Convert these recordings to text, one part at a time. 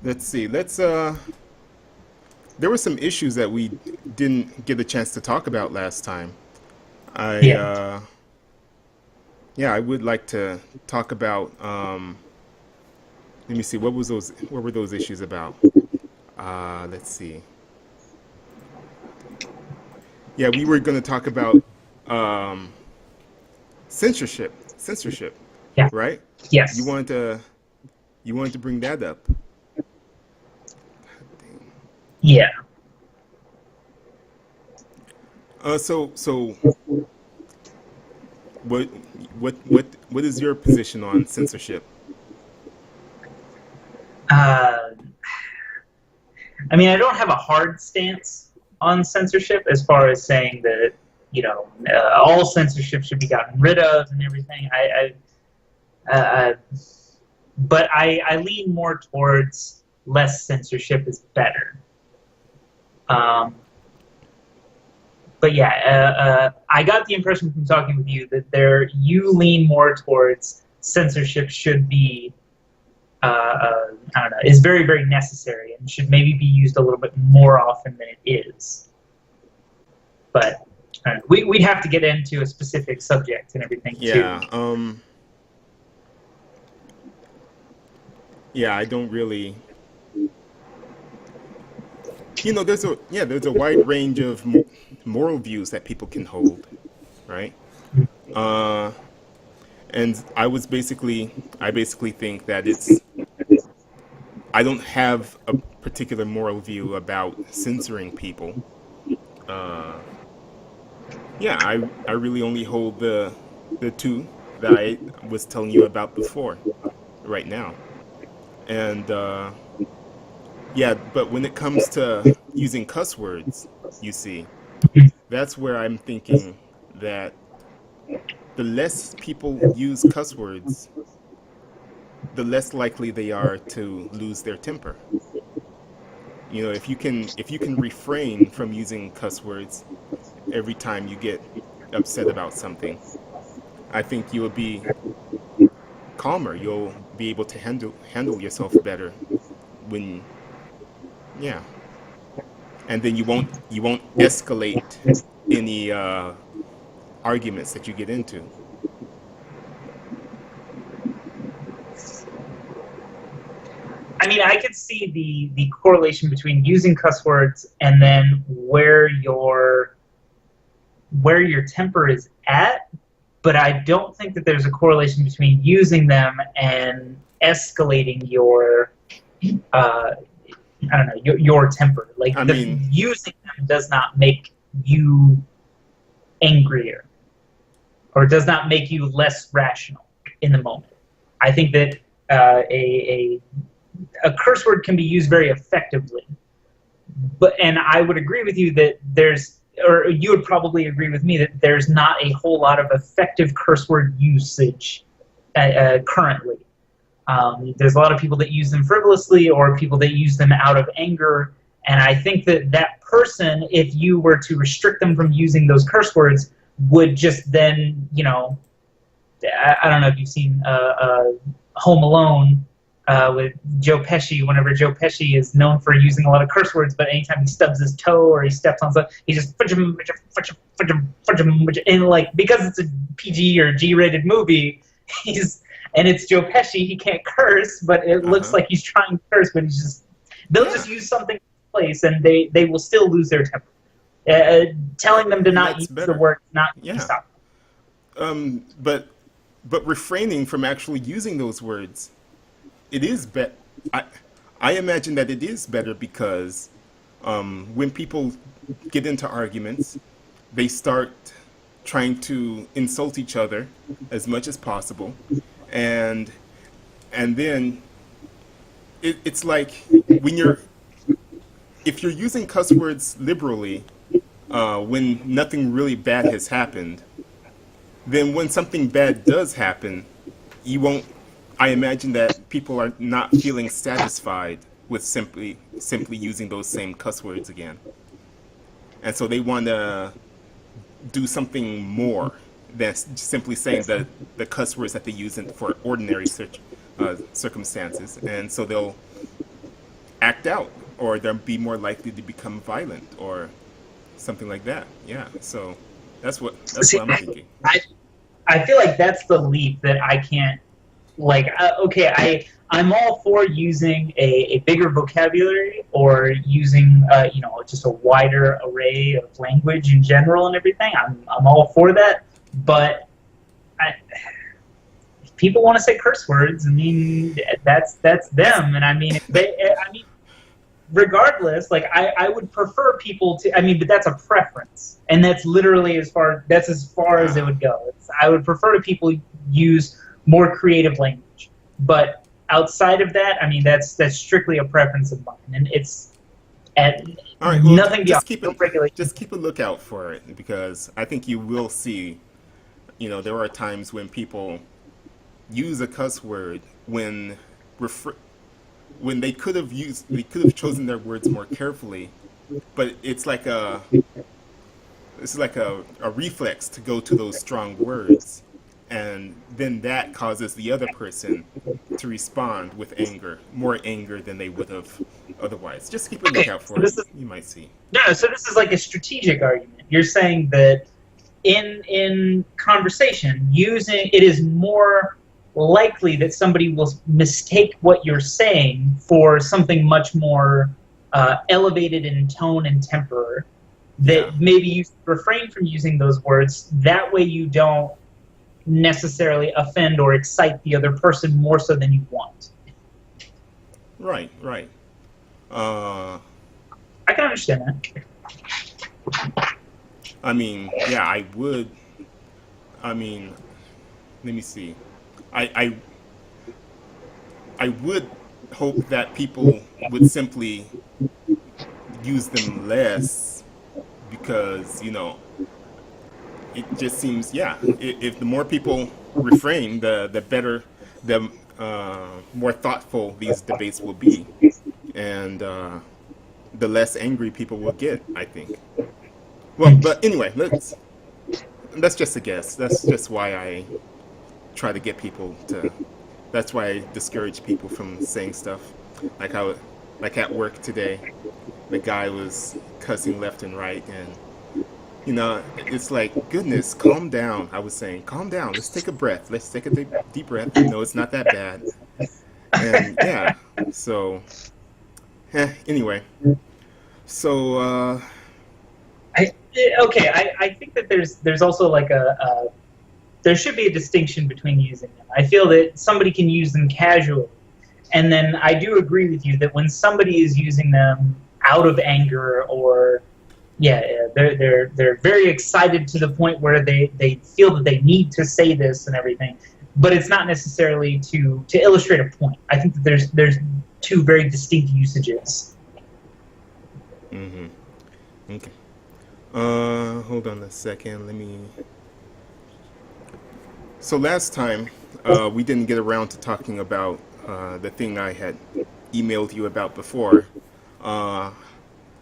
Let's see. There were some issues that we didn't get a chance to talk about last time. I Yeah. Yeah, I would like to talk about let me see, what were those issues about? Let's see. Yeah, we were going to talk about um censorship, Yeah. right? You Yes. wanted to you wanted to bring that up. Yeah. So what what is your position on censorship? Uh, I mean, I don't have a hard stance on censorship as far as saying that all censorship should be gotten rid of and everything. Uh, but I lean more towards less censorship is better. Um, but yeah, I got the impression from talking with you that you lean more towards censorship should be I don't know, is very, very necessary and should maybe be used a little bit more often than it is. But we'd have to get into a specific subject and everything too. Yeah, yeah, I don't really. There's a wide range of moral views that people can hold, right? Uh, and I basically think that I don't have a particular moral view about censoring people. Uh, yeah, I really only hold the two that I was telling you about before, right now, and yeah, but when it comes to using cuss words, you see, that's where I'm thinking that the less people use cuss words, the less likely they are to lose their temper. You know, if you can refrain from using cuss words every time you get upset about something, I think you will be calmer. You'll be able to handle yourself better when yeah, and then you won't escalate any arguments that you get into. I mean, I could see the correlation between using cuss words and then where your temper is at, but I don't think that there's a correlation between using them and escalating your uh, I don't know your temper. Like I the mean, using them does not make you angrier or does not make you less rational in the moment. I think that a curse word can be used very effectively, and I would agree with you that or you would probably agree with me that there's not a whole lot of effective curse word usage currently. There's a lot of people that use them frivolously or people that use them out of anger. And I think that that person, if you were to restrict them from using those curse words, would just then, I don't know if you've seen Home Alone with Joe Pesci. Whenever Joe Pesci is known for using a lot of curse words, but anytime he stubs his toe or he steps on something, he just and like because it's a PG or G-rated movie, he's and it's Joe Pesci, he can't curse, but it looks uh-huh. like he's trying to curse, but they'll Yeah, just use something in place and they will still lose their temper. Telling them to and not that's use the better. word not going to Yeah. stop. But refraining from actually using those words, it is I I imagine that it is better because when people get into arguments, they start trying to insult each other as much as possible, and then it's like when you're if you're using cuss words liberally when nothing really bad has happened, then when something bad does happen, you won't. I imagine that people are not feeling satisfied with simply using those same cuss words again, and so they want to do something more than simply saying the cuss words that they use for ordinary circumstances, and so act out, or they'll be more likely to become violent, or something like that. Yeah. So that's what See, I'm thinking. I feel like that's the leap that I can't like. Okay, I'm all for using a bigger vocabulary or using just a wider array of language in general and everything. I'm all for that, but I, if people want to say curse words, I mean that's them, and I mean regardless, like I would prefer people to. I mean, but that's a preference, and that's literally as far as it Ah, would go. I would prefer to people use more creative language, but outside of that, I mean, that's strictly a preference of mine, and it's at all right. Well, nothing beyond no regulation. just keep a lookout for it, because I think you will see. There are times when people use a cuss word refer- when they could have chosen their words more carefully, but it's like a reflex to go to those strong words, and then that causes the other person to respond with anger, more anger than they would have otherwise. Just keep a Okay, lookout so for it. this is You might see. no, so this is like a strategic argument. You're saying that in conversation, using it is more likely that somebody will mistake what you're saying for something much more elevated in tone and temper. Yeah. That maybe you refrain from using those words. That way, you don't necessarily offend or excite the other person more so than you want. Right. Right. Uh, I can understand that. I mean, yeah, I would. I mean, let me see. I I would hope that people would simply use them less, because it just seems, yeah, if the more people refrain, the better, the more thoughtful these debates will be, and the less angry people will get, I think. Well, but anyway, that's just a guess. That's just why I try to get people to. That's why I discourage people from saying stuff like how, like at work today, the guy was cussing left and right, and it's like, goodness, calm down. I was saying, calm down. Let's take a breath. Let's take a deep breath. It's not that bad. And yeah, so anyway, so I think that there's also like there should be a distinction between using them. I feel that somebody can use them casually, and then I do agree with you that when somebody is using them out of anger or they're very excited to the point where they feel that they need to say this and everything, but it's not necessarily to illustrate a point. I think that there's two very distinct usages. mm-hmm. Okay. Hold on a second. Let me. So last time, we didn't get around to talking about the thing I had emailed you about before. Uh,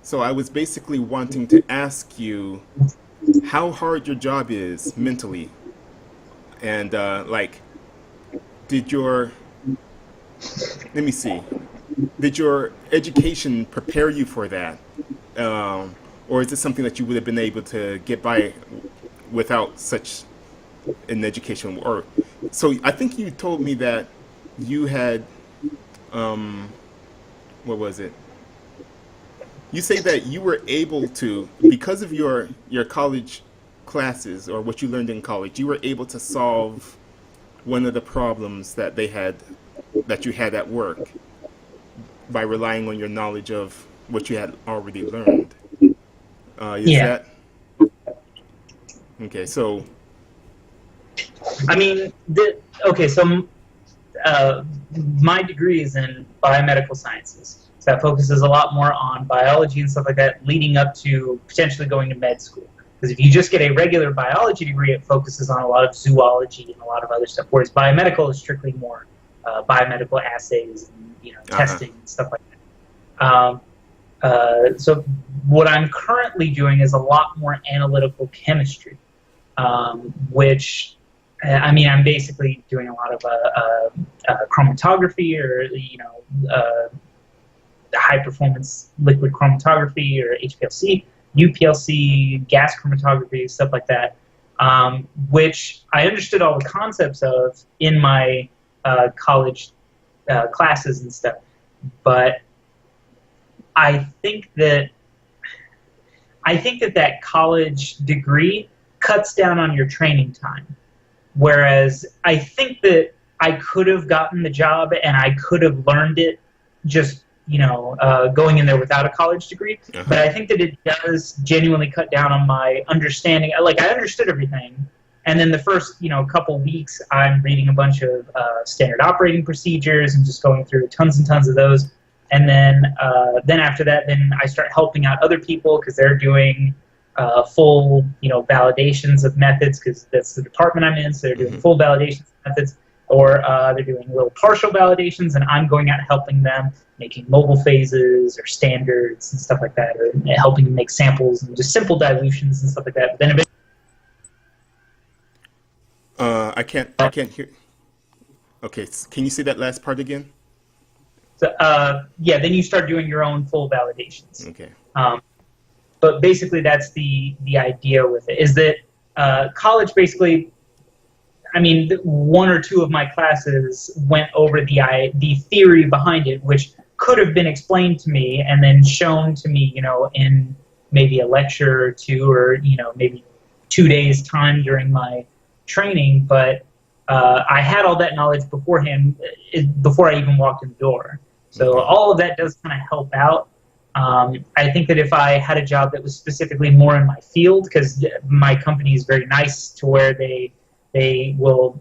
so I was basically wanting to ask you how hard your job is mentally, and like, did your let me see, did your education prepare you for that, or is it something that you would have been able to get by without such an education? Or so I think you told me that you had, um, what was it? You say that you were able to, because of your college classes or what you learned in college, you were able to solve one of the problems that you had at work by relying on your knowledge of what you had already learned. Is Yeah, that okay? So, I mean, okay, so my degree is in biomedical sciences. So that focuses a lot more on biology and stuff like that, leading up to potentially going to med school. Because if you just get a regular biology degree, it focuses on a lot of zoology and a lot of other stuff. Whereas biomedical is strictly more biomedical assays and uh-huh. testing and stuff like that. So what I'm currently doing is a lot more analytical chemistry, which I mean, I'm basically doing a lot of chromatography, or high performance liquid chromatography or HPLC, UPLC, gas chromatography, stuff like that, which I understood all the concepts of in my college classes and stuff. But I think that that college degree cuts down on your training time. Whereas I think that I could have gotten the job and I could have learned it just, going in there without a college degree. Uh-huh. But I think that it does genuinely cut down on my understanding. Like, I understood everything. And then the first, couple weeks, I'm reading a bunch of standard operating procedures and just going through tons and tons of those. And then after that, then I start helping out other people because they're doing full, validations of methods, because that's the department I'm in. So they're doing full validations of methods, or they're doing little partial validations, and I'm going out helping them making mobile phases or standards and stuff like that, or helping them make samples and just simple dilutions and stuff like that. But then eventually, I can't hear. Okay, can you say that last part again? so, then you start doing your own full validations. Okay. But basically, that's the idea with it, is that college basically, I mean, one or two of my classes went over the theory behind it, which could have been explained to me and then shown to me, in maybe a lecture or two, or, maybe 2 days' time during my training. But I had all that knowledge beforehand, before I even walked in the door. So all of that does kind of help out. I think that if I had a job that was specifically more in my field, because my company is very nice to where they will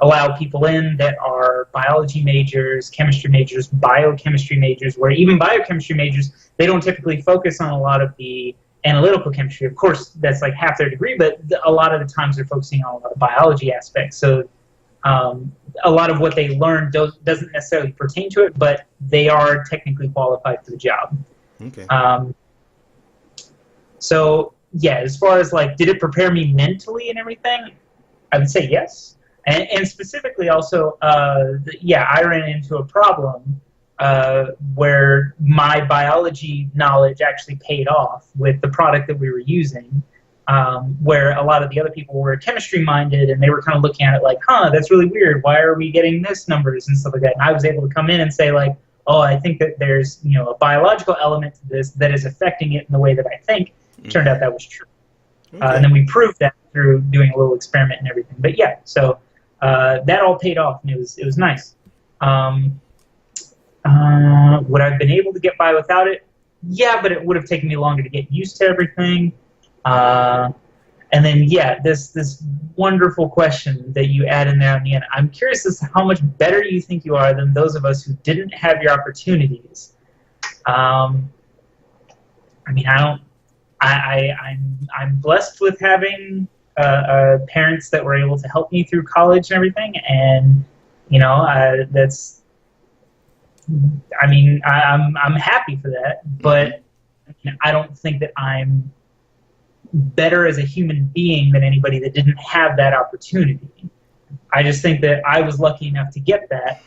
allow people in that are biology majors, chemistry majors, biochemistry majors, where even biochemistry majors, they don't typically focus on a lot of the analytical chemistry. Of course, that's like half their degree, but a lot of the times they're focusing on a lot of biology aspects. So a lot of what they learn doesn't necessarily pertain to it, but they are technically qualified for the job. Okay. So yeah, as far as like, did it prepare me mentally and everything? I would say yes. And specifically also, I ran into a problem where my biology knowledge actually paid off with the product that we were using, where a lot of the other people were chemistry minded, and they were kind of looking at it like, that's really weird. Why are we getting this numbers and stuff like that? And I was able to come in and say like, oh, I think that there's, a biological element to this that is affecting it in the way that I think. It turned out that was true. Okay. And then we proved that through doing a little experiment and everything. But yeah, so that all paid off, and it was nice. Would I have been able to get by without it? Yeah, but it would have taken me longer to get used to everything. And then, yeah, this wonderful question that you add in there on the end. I'm curious as to how much better you think you are than those of us who didn't have your opportunities. I mean, I'm blessed with having parents that were able to help me through college and everything, and that's. I mean, I'm happy for that, but I don't think that I'm better as a human being than anybody that didn't have that opportunity. I just think that I was lucky enough to get that.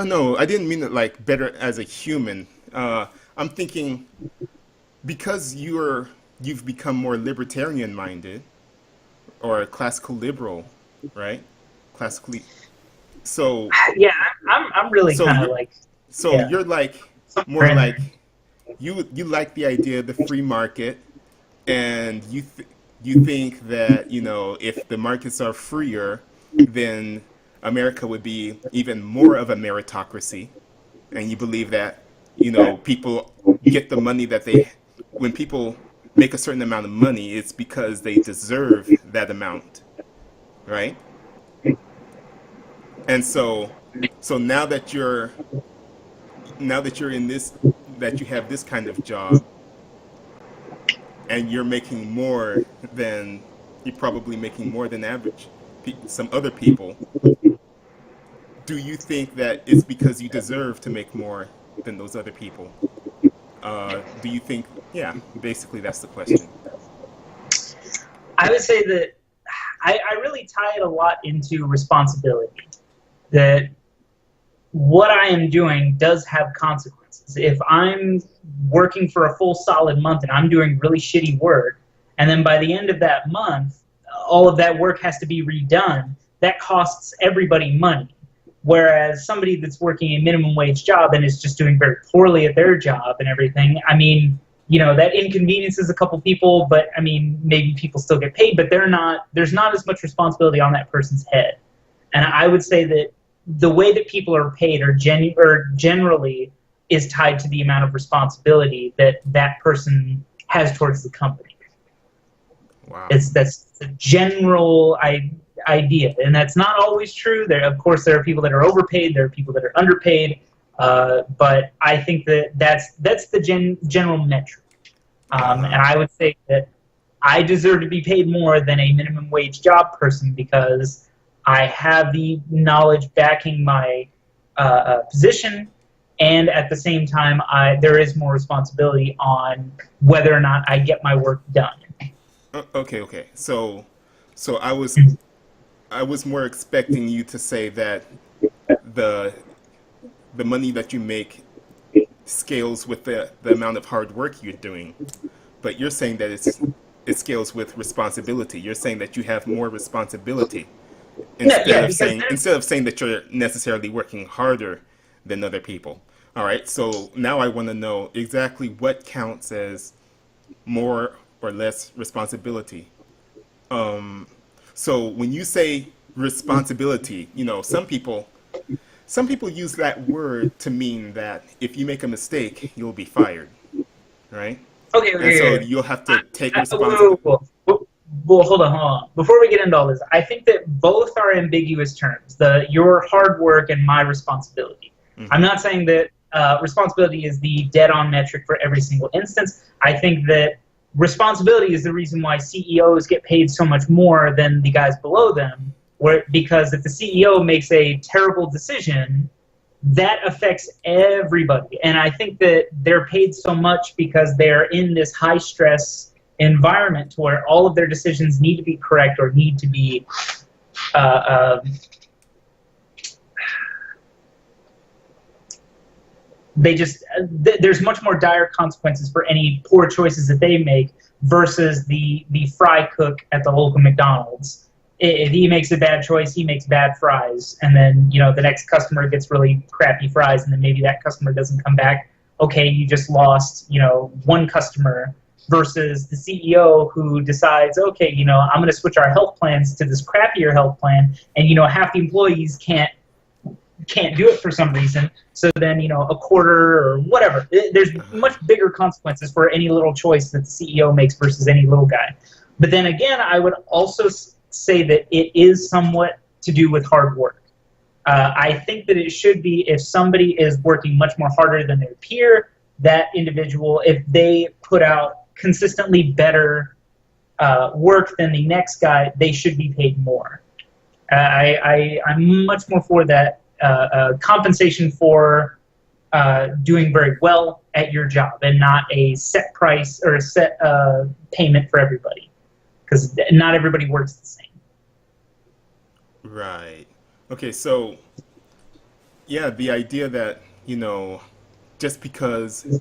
No, I didn't mean it like better as a human. I'm thinking because you've become more libertarian minded or classical liberal, right? Classically. So yeah, I'm really kind of like. So yeah. You're like more like you like the idea of the free market, and you think that if the markets are freer, then America would be even more of a meritocracy, and you believe that people get the money that when people make a certain amount of money, it's because they deserve that amount, right? And so now that you're in this, that you have this kind of job, and you're probably making more than average some other people. Do you think that it's because you deserve to make more than those other people? Do you think? Yeah, basically that's the question. I would say that I really tie it a lot into responsibility. That what I am doing does have consequences. If I'm working for a full solid month and I'm doing really shitty work, and then by the end of that month, all of that work has to be redone, that costs everybody money. Whereas somebody that's working a minimum wage job and is just doing very poorly at their job and everything, I mean, you know, that inconveniences a couple people, but I mean, maybe people still get paid, but there's not as much responsibility on that person's head. And I would say that the way that people are paid generally is tied to the amount of responsibility that that person has towards the company. Wow. That's a general idea, and that's not always true. Of course, there are people that are overpaid, there are people that are underpaid, but I think that's the general metric. And I would say that I deserve to be paid more than a minimum wage job person because I have the knowledge backing my position, and at the same time, there is more responsibility on whether or not I get my work done. Okay. So I was more expecting you to say that the money that you make scales with the amount of hard work you're doing, but you're saying that it scales with responsibility. You're saying that you have more responsibility instead of saying that you're necessarily working harder than other people. All right. So now I want to know exactly what counts as more or less responsibility. So when you say responsibility, you know, some people use that word to mean that if you make a mistake, you'll be fired, right? And so you'll have to take responsibility. Well, hold on. Before we get into all this, I think that both are ambiguous terms. Your hard work and my responsibility. Mm-hmm. I'm not saying that responsibility is the dead-on metric for every single instance. I think that responsibility is the reason why CEOs get paid so much more than the guys below them, because if the CEO makes a terrible decision, that affects everybody. And I think that they're paid so much because they're in this high-stress environment to where all of their decisions need to be correct or need to be there's much more dire consequences for any poor choices that they make versus the fry cook at the local McDonald's. If he makes a bad choice, he makes bad fries, and then, you know, the next customer gets really crappy fries, and then maybe that customer doesn't come back. Okay, you just lost, you know, one customer, versus the CEO who decides, okay, you know, I'm going to switch our health plans to this crappier health plan, and, you know, half the employees can't do it for some reason, so then, you know, a quarter or whatever. There's much bigger consequences for any little choice that the CEO makes versus any little guy. But then again, I would also say that it is somewhat to do with hard work. I think that it should be, if somebody is working much more harder than their peer, that individual, if they put out consistently better work than the next guy, they should be paid more. I'm much more for that compensation for doing very well at your job, and not a set price or a set payment for everybody, because not everybody works the same. Right. Okay, so yeah, the idea that, you know, just because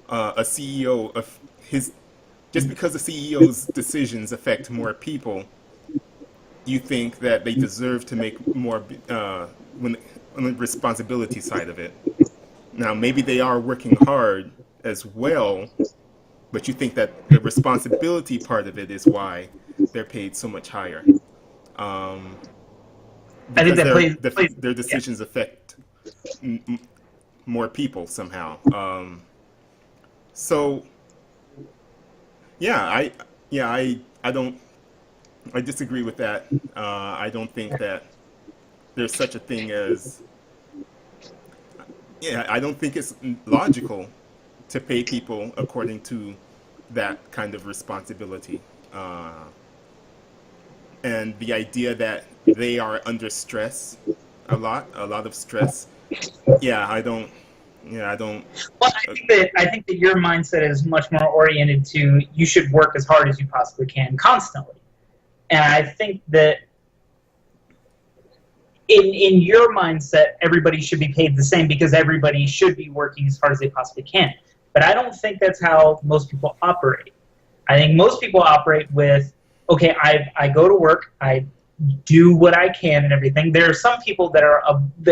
a CEO of just because the CEO's decisions affect more people, you think that they deserve to make more on the responsibility side of it. Now, maybe they are working hard as well, but you think that the responsibility part of it is why they're paid so much higher. I think that their decisions affect more people somehow. So, yeah, I disagree with that. I don't think that there's such a thing as, I don't think it's logical to pay people according to that kind of responsibility. And the idea that they are under stress, a lot of stress. I don't. Well, I think that your mindset is much more oriented to, you should work as hard as you possibly can constantly. And I think that in your mindset, everybody should be paid the same because everybody should be working as hard as they possibly can. But I don't think that's how most people operate. I think most people operate with, okay, I go to work, I do what I can and everything. There are some people that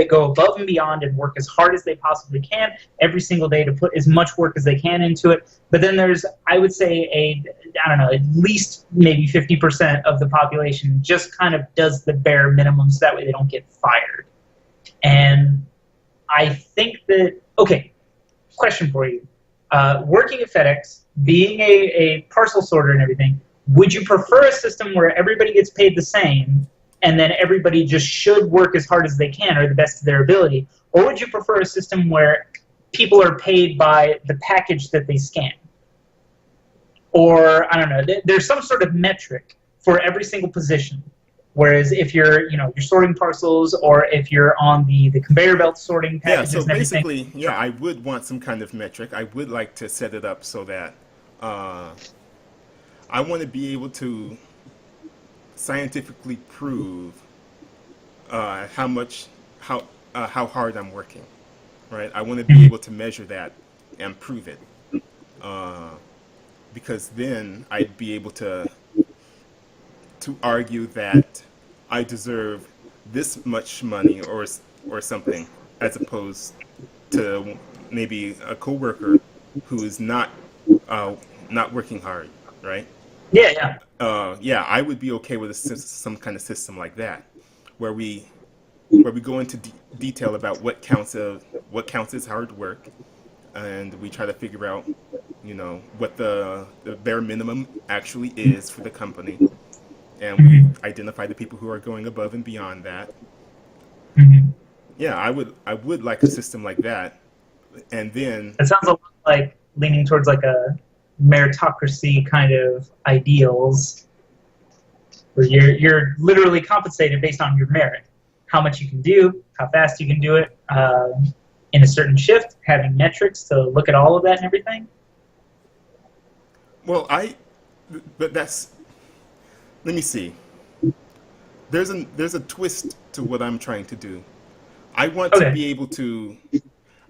go above and beyond and work as hard as they possibly can every single day to put as much work as they can into it. But then there's, I would say, I don't know, at least maybe 50% of the population just kind of does the bare minimum so that way they don't get fired. And I think that, okay, question for you. Working at FedEx, being a parcel sorter and everything, would you prefer a system where everybody gets paid the same and then everybody just should work as hard as they can or the best of their ability? Or would you prefer a system where people are paid by the package that they scan? Or, I don't know, there's some sort of metric for every single position. Whereas if you're sorting parcels, or if you're on the conveyor belt sorting Yeah, packages so and everything. basically, yeah, I would want some kind of metric. I would like to set it up so that uh, I want to be able to scientifically prove how much, how hard I'm working, right? I want to be able to measure that and prove it, uh, because then I'd be able to argue that I deserve this much money or something, as opposed to maybe a coworker who is not working hard, right? Yeah, yeah. Yeah, I would be okay with some kind of system like that, where we go into detail about what counts as hard work, and we try to figure out, what the bare minimum actually is for the company, and we Mhm. identify the people who are going above and beyond that. Mhm. Yeah, I would like a system like that, and then It sounds a lot like leaning towards like a meritocracy kind of ideals, where you're literally compensated based on your merit, how much you can do, how fast you can do it, in a certain shift, having metrics to look at all of that and everything. well, but that's let me see. There's a twist to what I'm trying to do. I want to Okay. be able to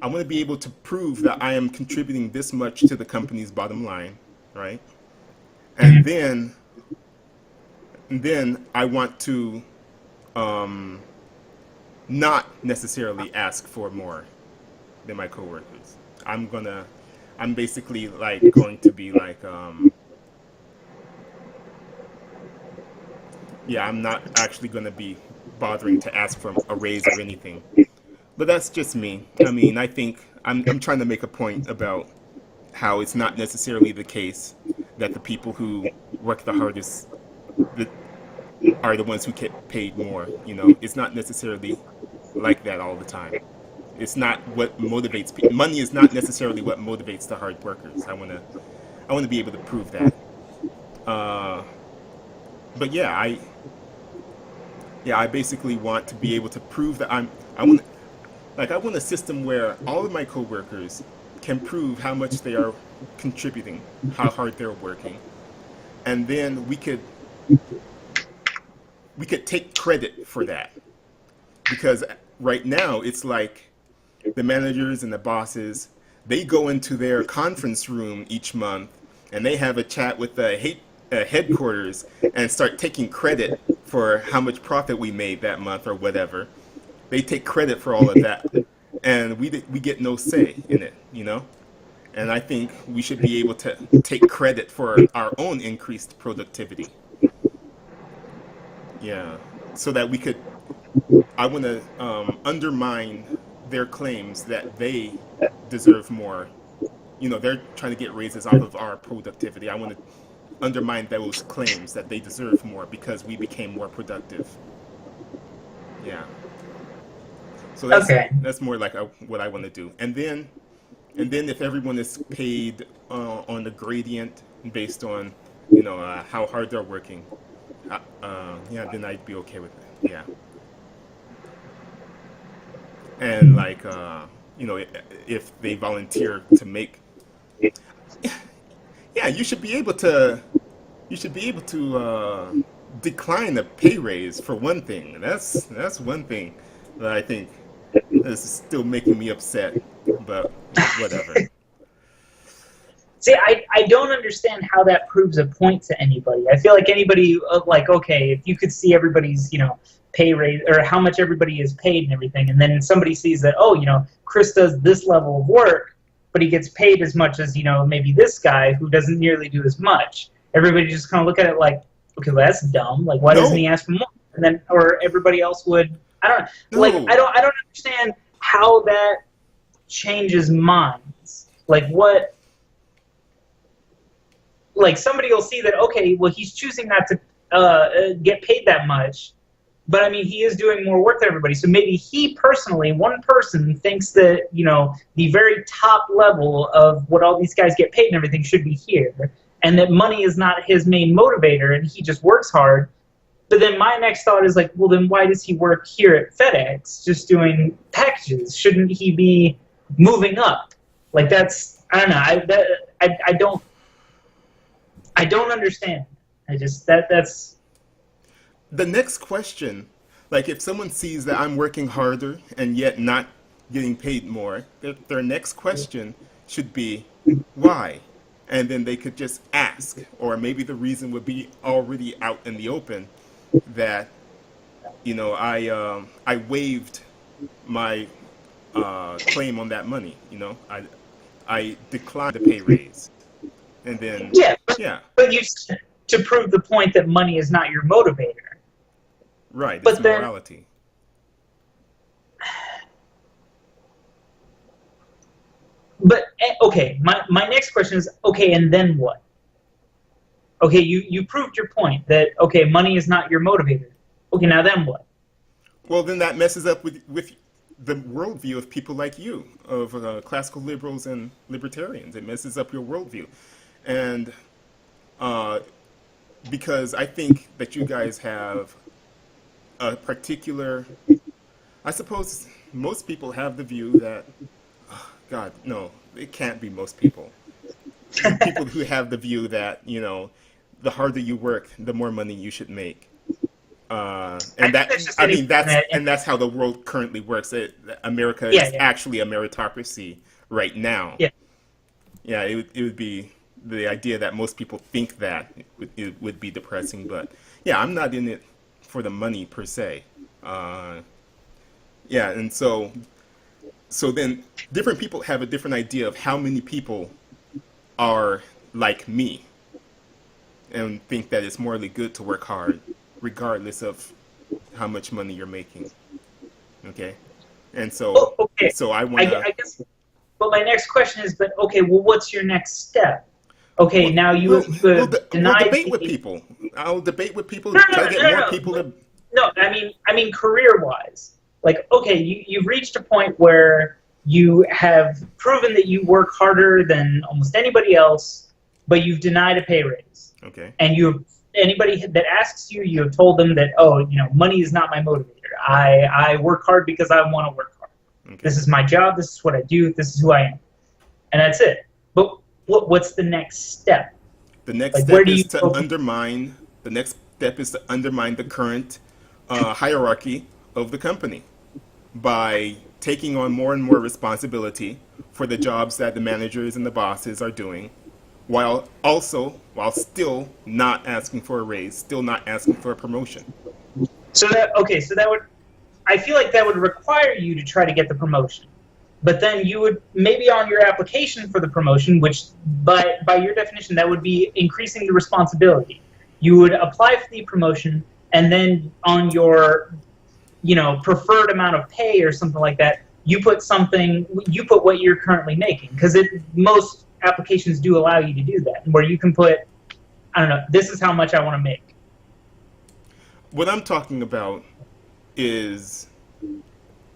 I want to be able to prove that I am contributing this much to the company's bottom line, right? And Mhm. then I want to um, not necessarily ask for more than my coworkers. I'm basically like going to be like, yeah, I'm not actually going to be bothering to ask for a raise or anything. But that's just me. I mean, I think I'm trying to make a point about how it's not necessarily the case that the people who work the hardest the, are the ones who get paid more. It's not necessarily like that all the time. It's not what motivates people. Money is not necessarily what motivates the hard workers. I want to be able to prove that. Uh, but I basically want to be able to prove that I want a system where all of my coworkers can prove how much they are contributing, how hard they're working, and then we could take credit for that, because right now it's like the managers and the bosses, they go into their conference room each month and they have a chat with the headquarters and start taking credit for how much profit we made that month or whatever. They take credit for all of that, and we get no say in it. And I think we should be able to take credit for our own increased productivity. Yeah, so that we could. I want to undermine their claims that they deserve more. They're trying to get raises off of our productivity. I want to undermine those claims that they deserve more because we became more productive. Yeah. So that's Okay. that's more like what I want to do. And then if everyone is paid on the gradient based on how hard they're working, yeah, then I'd be okay with it. Yeah. And like if they volunteer to make, yeah, you should be able to. You should be able to. decline a pay raise for one thing. That's one thing that I think is still making me upset. But whatever. See, I don't understand how that proves a point to anybody. I feel like anybody, like, okay, if you could see everybody's, pay rate or how much everybody is paid and everything, and then somebody sees that, oh, Chris does this level of work, but he gets paid as much as, maybe this guy who doesn't nearly do as much. Everybody just kind of look at it like, okay, well, that's dumb. Like, why doesn't No, he ask for more? And then, or everybody else would, I don't know. Like, no, I don't understand how that changes minds. Like, what? Like somebody will see that, okay, well, he's choosing not to get paid that much, but I mean, he is doing more work than everybody. So maybe he personally, one person, thinks that the very top level of what all these guys get paid and everything should be here, and that money is not his main motivator, and he just works hard. But then my next thought is like, well, then why does he work here at FedEx just doing packages? Shouldn't he be moving up? Like that's, I don't know. I don't understand. I just that's the next question, like if someone sees that I'm working harder and yet not getting paid more, their next question should be why, and then they could just ask, or maybe the reason would be already out in the open, that I waived my claim on that money. I declined the pay raise, and then yeah. yeah, But you said to prove the point that money is not your motivator. right, it's But then, morality. okay, my next question is, okay, and then what? Okay, you proved your point that, okay, money is not your motivator. Okay, now then what? Well, then that messes up with the worldview of people like you, of classical liberals and libertarians. It messes up your worldview. And uh, because I think that you guys have a particular, I suppose most people have the view that, God, no, it can't be most people. People who have the view that, the harder you work, the more money you should make. I And think that, that's just I anything mean, that's that, and that's how the world currently works. America yeah, is yeah, actually a meritocracy right now. yeah. Yeah, it would be the idea that most people think that it would be depressing, but yeah, I'm not in it for the money per se. Uh, yeah, and so then different people have a different idea of how many people are like me and think that it's morally good to work hard regardless of how much money you're making. Okay, and Oh, so okay. so I want to. I guess. But my next question is, but okay, well, what's your next step? Okay, now you have We'll denied debate with the. people. I'll debate with people. No, no, Try to no, get no, more no, people no. to. No, I mean, career-wise. Like, okay, you've reached a point where you have proven that you work harder than almost anybody else, but you've denied a pay raise. Okay. And anybody that asks you, you have told them that, oh, money is not my motivator. I work hard because I want to work hard. Okay. This is my job. This is what I do. This is who I am. And that's it. But what's the next step? The next Like, where step do is you to go? undermine. The next step is to undermine the current hierarchy of the company by taking on more and more responsibility for the jobs that the managers and the bosses are doing, while still not asking for a raise, still not asking for a promotion. So that would, I feel like that would require you to try to get the promotion. But then you would, maybe on your application for the promotion, which by your definition, that would be increasing the responsibility. You would apply for the promotion, and then on your, preferred amount of pay or something like that, you put what you're currently making. Because most applications do allow you to do that, where you can put, I don't know, this is how much I want to make. What I'm talking about is,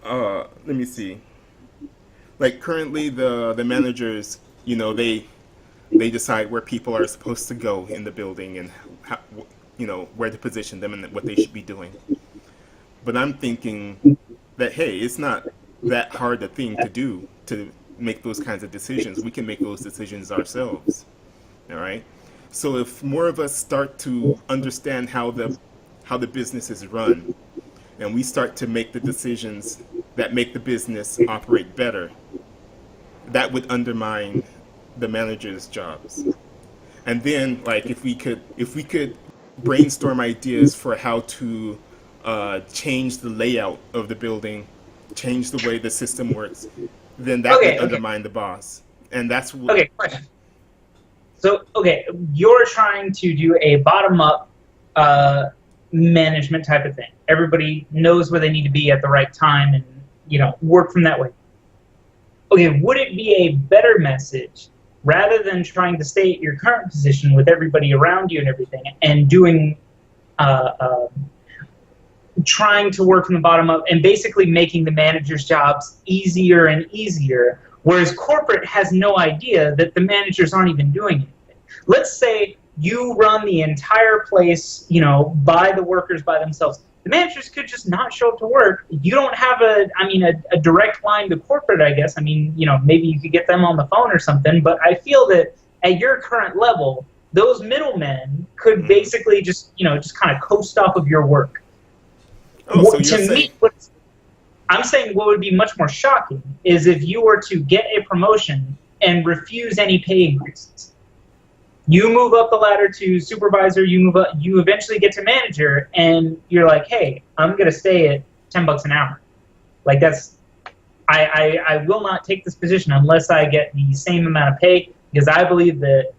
let me see. Like currently, the managers, they decide where people are supposed to go in the building and how, where to position them and what they should be doing. But I'm thinking that hey, it's not that hard a thing to do to make those kinds of decisions. We can make those decisions ourselves. All right. So if more of us start to understand how the business is run, and we start to make the decisions that make the business operate better, that would undermine the managers' jobs. And then, like, if we could brainstorm ideas for how to change the layout of the building, change the way the system works, then that would Okay, okay, undermine the boss. And that's what. okay. Question. So, okay, you're trying to do a bottom-up uh, management type of thing. Everybody knows where they need to be at the right time, and work from that way. Okay, would it be a better message rather than trying to stay at your current position with everybody around you and everything, and doing uh, uh, trying to work from the bottom up and basically making the managers' jobs easier and easier, whereas corporate has no idea that the managers aren't even doing anything. Let's say you run the entire place, by the workers by themselves. The managers could just not show up to work. You don't have a direct line to corporate, I guess. Maybe you could get them on the phone or something, but I feel that at your current level, those middlemen could basically just kind of coast off of your work. Oh, so you're To saying. me, I'm saying what would be much more shocking is if you were to get a promotion and refuse any pay increases. You move up the ladder to supervisor, you move up, you eventually get to manager, and you're like, hey, I'm gonna stay at $10 an hour. Like I will not take this position unless I get the same amount of pay, because I believe that,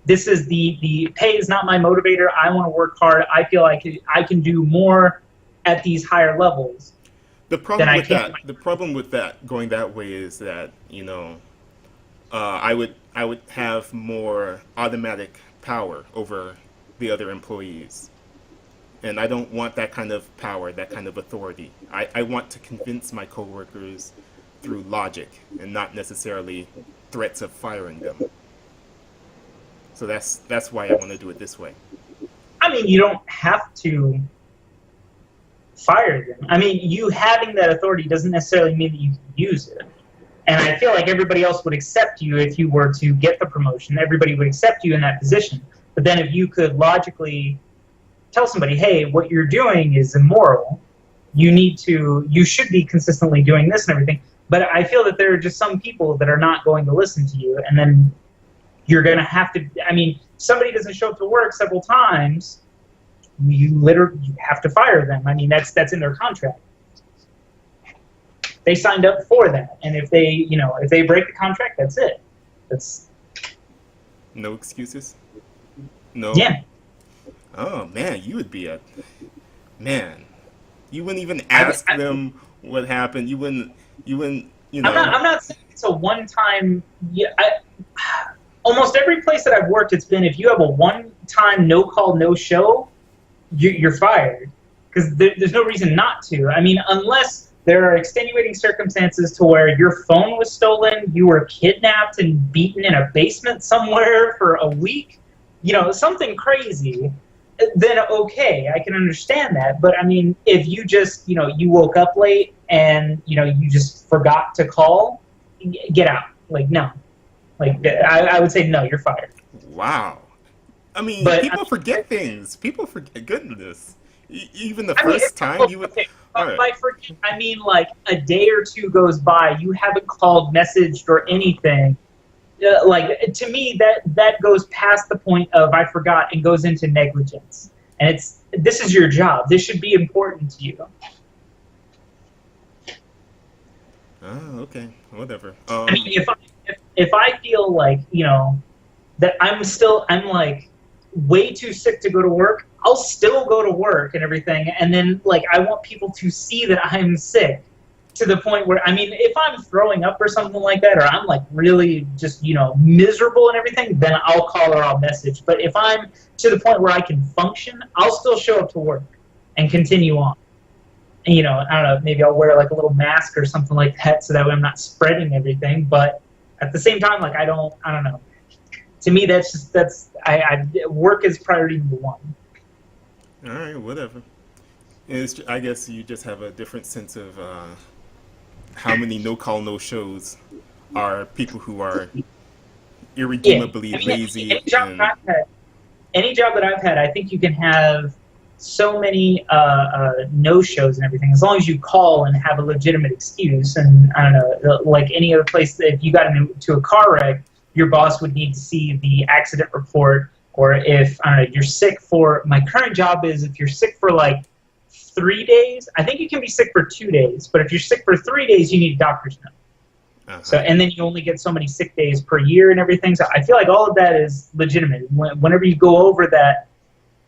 this is the pay is not my motivator. I want to work hard. I feel like I can do more at these higher levels than I can. The problem with that going that way is that I would have more automatic power over the other employees, and I don't want that kind of power, that kind of authority. I want to convince my coworkers through logic and not necessarily threats of firing them. So that's why I want to do it this way. You don't have to fire them. You having that authority doesn't necessarily mean that you can use it. And I feel like everybody else would accept you if you were to get the promotion. Everybody would accept you in that position. But then if you could logically tell somebody, hey, what you're doing is immoral. You should be consistently doing this and everything. But I feel that there are just some people that are not going to listen to you. And then you're going to have to, somebody doesn't show up to work several times, you have to fire them. That's in their contract. They signed up for that, and if they break the contract, that's it. That's No excuses. No. Yeah. Oh man, you would be a man. You wouldn't even ask them what happened. You wouldn't. I'm not saying it's a one-time. Yeah, almost every place that I've worked, it's been if you have a one-time no call, no show, you're fired, because there's no reason not to. Unless there are extenuating circumstances to where your phone was stolen, you were kidnapped and beaten in a basement somewhere for a week, something crazy, then okay, I can understand that. But if you just, you woke up late and, you just forgot to call, get out. No. I would say no, you're fired. Wow. But People forget things. People forget. Goodness. Even the first time you would. Okay. All right. By forget, a day or two goes by, you haven't called, messaged, or anything. To me, that goes past the point of I forgot and goes into negligence. And this is your job. This should be important to you. Oh, okay. Whatever. If I feel like that I'm like way too sick to go to work, I'll still go to work and everything, and then I want people to see that I'm sick to the point where if I'm throwing up or something like that, or I'm really just miserable and everything, then I'll call or I'll message. But if I'm to the point where I can function, I'll still show up to work and continue on. And, I don't know, maybe I'll wear a little mask or something like that so that way I'm not spreading everything. But at the same time, I don't know. To me, work is priority number one. All right. Whatever. I guess you just have a different sense of how many no call no shows are people who are Yeah, irredeemably I mean, lazy and any job that I've had, I think you can have so many no shows and everything as long as you call and have a legitimate excuse. And I don't know, like any other place, if you got into a car wreck, your boss would need to see the accident report. Or if I don't know, you're sick for my current job is if you're sick for like 3 days, I think you can be sick for 2 days, but if you're sick for 3 days, you need a doctor's note. So, and then you only get so many sick days per year and everything. So I feel like all of that is legitimate. Whenever you go over that,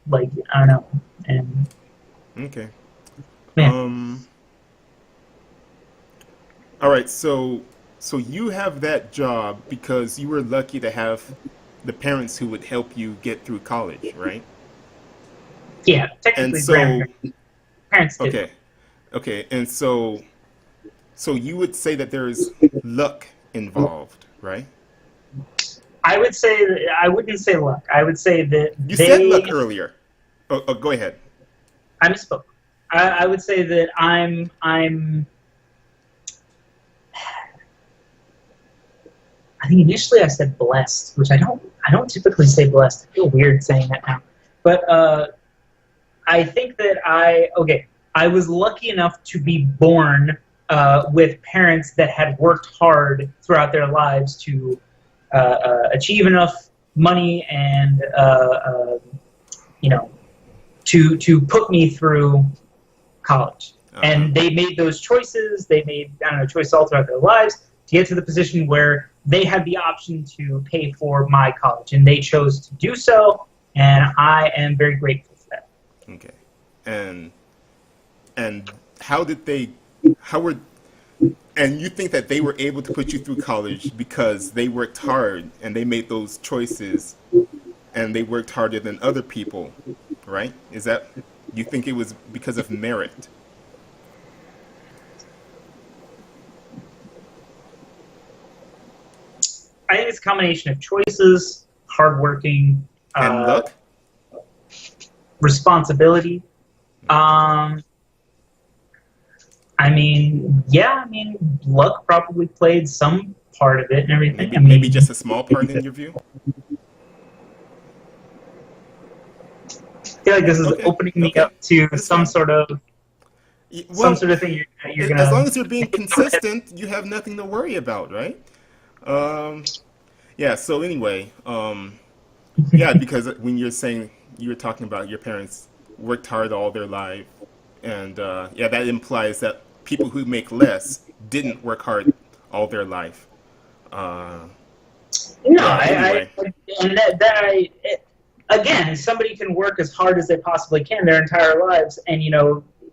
like, I don't know. And okay. yeah, All right, so you have that job because you were lucky to have the parents who would help you get through college, right? yeah, And technically so, grandparents did. okay, okay, and so you would say that there is luck involved, right? I would say that, I wouldn't say luck. I would say that You said luck they, earlier. Oh, go ahead. I misspoke. I would say that I think initially I said blessed, which I don't typically say blessed. I feel weird saying that now. But I think that I was lucky enough to be born with parents that had worked hard throughout their lives to achieve enough money and you know to put me through college. And they made those choices. They made, I don't know, choices all throughout their lives to get to the position where they had the option to pay for my college, and they chose to do so. And I am very grateful for that. Okay. And how did they how were and you think that they were able to put you through college because they worked hard and they made those choices and they worked harder than other people, right? Is that you think it was because of merit? I think it's a combination of choices, hardworking, And luck? responsibility. I mean, yeah, I mean, luck probably played some part of it and everything. Maybe I maybe mean, just a small part in your view? I feel like this is Okay. opening me Okay. up to That's some fine. sort of Well, thing you're as long gonna. as you're being consistent, you have nothing to worry about, right? Um, yeah, so anyway, yeah, because when you're saying you were talking about your parents worked hard all their life, and yeah, that implies that people who make less didn't work hard all their life. Uh, No, yeah, anyway, and again, somebody can work as hard as they possibly can their entire lives, and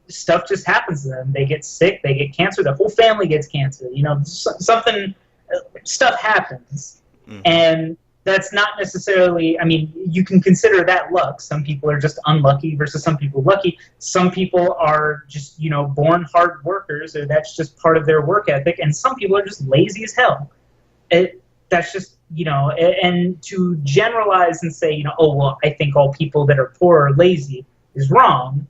stuff just happens to them. They get sick, they get cancer, the whole family gets cancer. Something, stuff happens, hmm, and that's not necessarily. I mean, you can consider that luck. Some people are just unlucky versus some people lucky. Some people are just born hard workers, or that's just part of their work ethic, and some people are just lazy as hell. That's just and to generalize and say oh well, I think all people that are poor are lazy is wrong.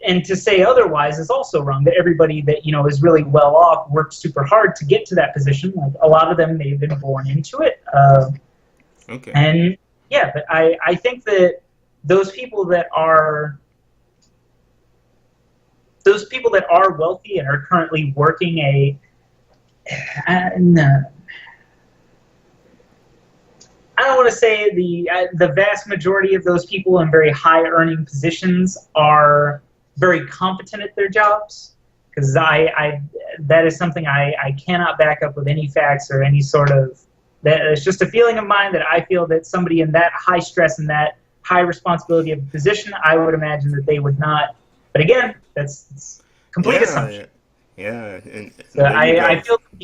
And to say otherwise is also wrong. That everybody that is really well off worked super hard to get to that position. Like a lot of them may have been born into it. okay, And yeah, but I think that those people that are wealthy and are currently working no, I don't want to say the vast majority of those people in very high earning positions are very competent at their jobs, because that is something I cannot back up with any facts or any sort of, that it's just a feeling of mine that I feel that somebody in that high stress and that high responsibility of a position, I would imagine that they would not. But again, that's complete yeah, assumption. yeah, and So there you I go. feel that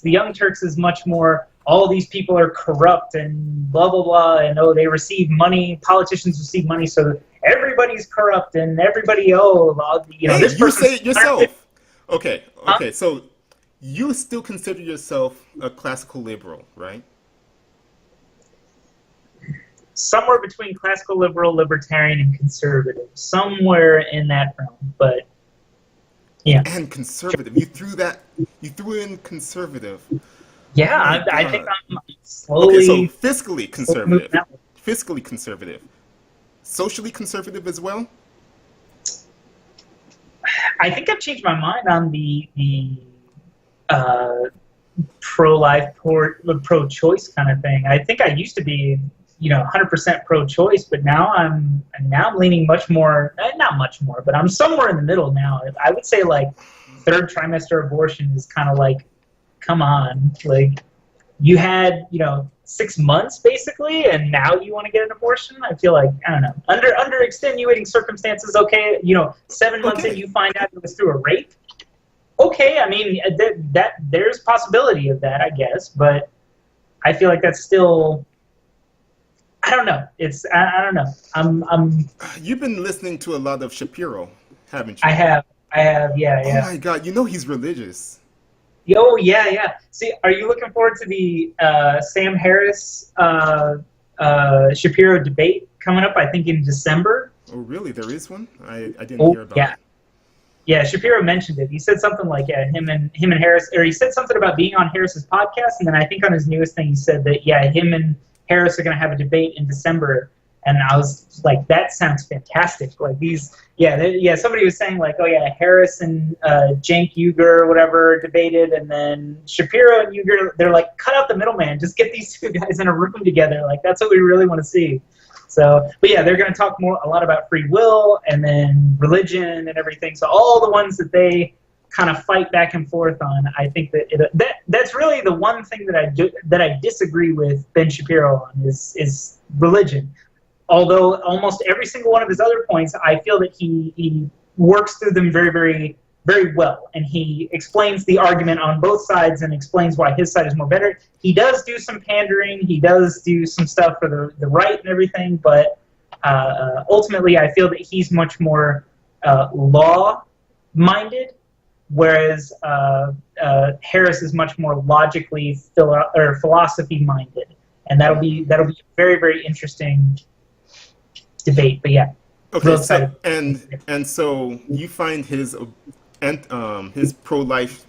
the Young Turks is much more. All these people are corrupt and blah blah blah, and they receive money. Politicians receive money, so everybody's corrupt and everybody Hey, this you say person's it yourself. Okay, huh? okay, so you still consider yourself a classical liberal, right? Somewhere between classical liberal, libertarian, and conservative, somewhere in that realm. But yeah, And conservative. You threw in conservative. Yeah, Oh my I think God. I'm Okay, so slowly moving that way. fiscally conservative, socially conservative as well. I think I've changed my mind on the uh, pro-life, pro-choice kind of thing. I think I used to be, 100% pro-choice, but now I'm leaning much more, not much more, but I'm somewhere in the middle now. I would say like third trimester abortion is kind of like, come on, like you had 6 months basically, and now you want to get an abortion. I feel like, I don't know, under extenuating circumstances. Okay, 7 months in Okay. you find out it was through a rape. Okay, I mean that there's possibility of that, I guess, but I feel like that's still, I don't know. I don't know. I'm You've been listening to a lot of Shapiro, haven't I you? have I have yeah, Oh yeah. my God, you know he's religious. Oh yeah, yeah. See, are you looking forward to the Sam Harris Shapiro debate coming up? I think in December. Oh really? There is one? I didn't Oh hear about yeah, it. yeah. Shapiro mentioned it. He said something like, yeah, him and Harris, or he said something about being on Harris's podcast, and then I think on his newest thing he said that, yeah, him and Harris are going to have a debate in December. And I was like, that sounds fantastic. Like these, yeah, yeah. Somebody was saying like, oh yeah, Harris and Cenk Uygur or whatever debated, and then Shapiro and Uygur, they're like, cut out the middleman, just get these two guys in a room together. Like that's what we really want to see. So, but yeah, they're going to talk a lot about free will and then religion and everything. So all the ones that they kind of fight back and forth on, I think that's really the one thing that I disagree with Ben Shapiro on is religion. Although almost every single one of his other points, I feel that he works through them very, very, very well, and he explains the argument on both sides and explains why his side is more better. He does do some pandering, he does do some stuff for the right and everything, but ultimately I feel that he's much more law-minded, whereas Harris is much more logically philosophy-minded, and that'll be very, very interesting debate. But yeah, Okay, real so excited. and so you find his pro-life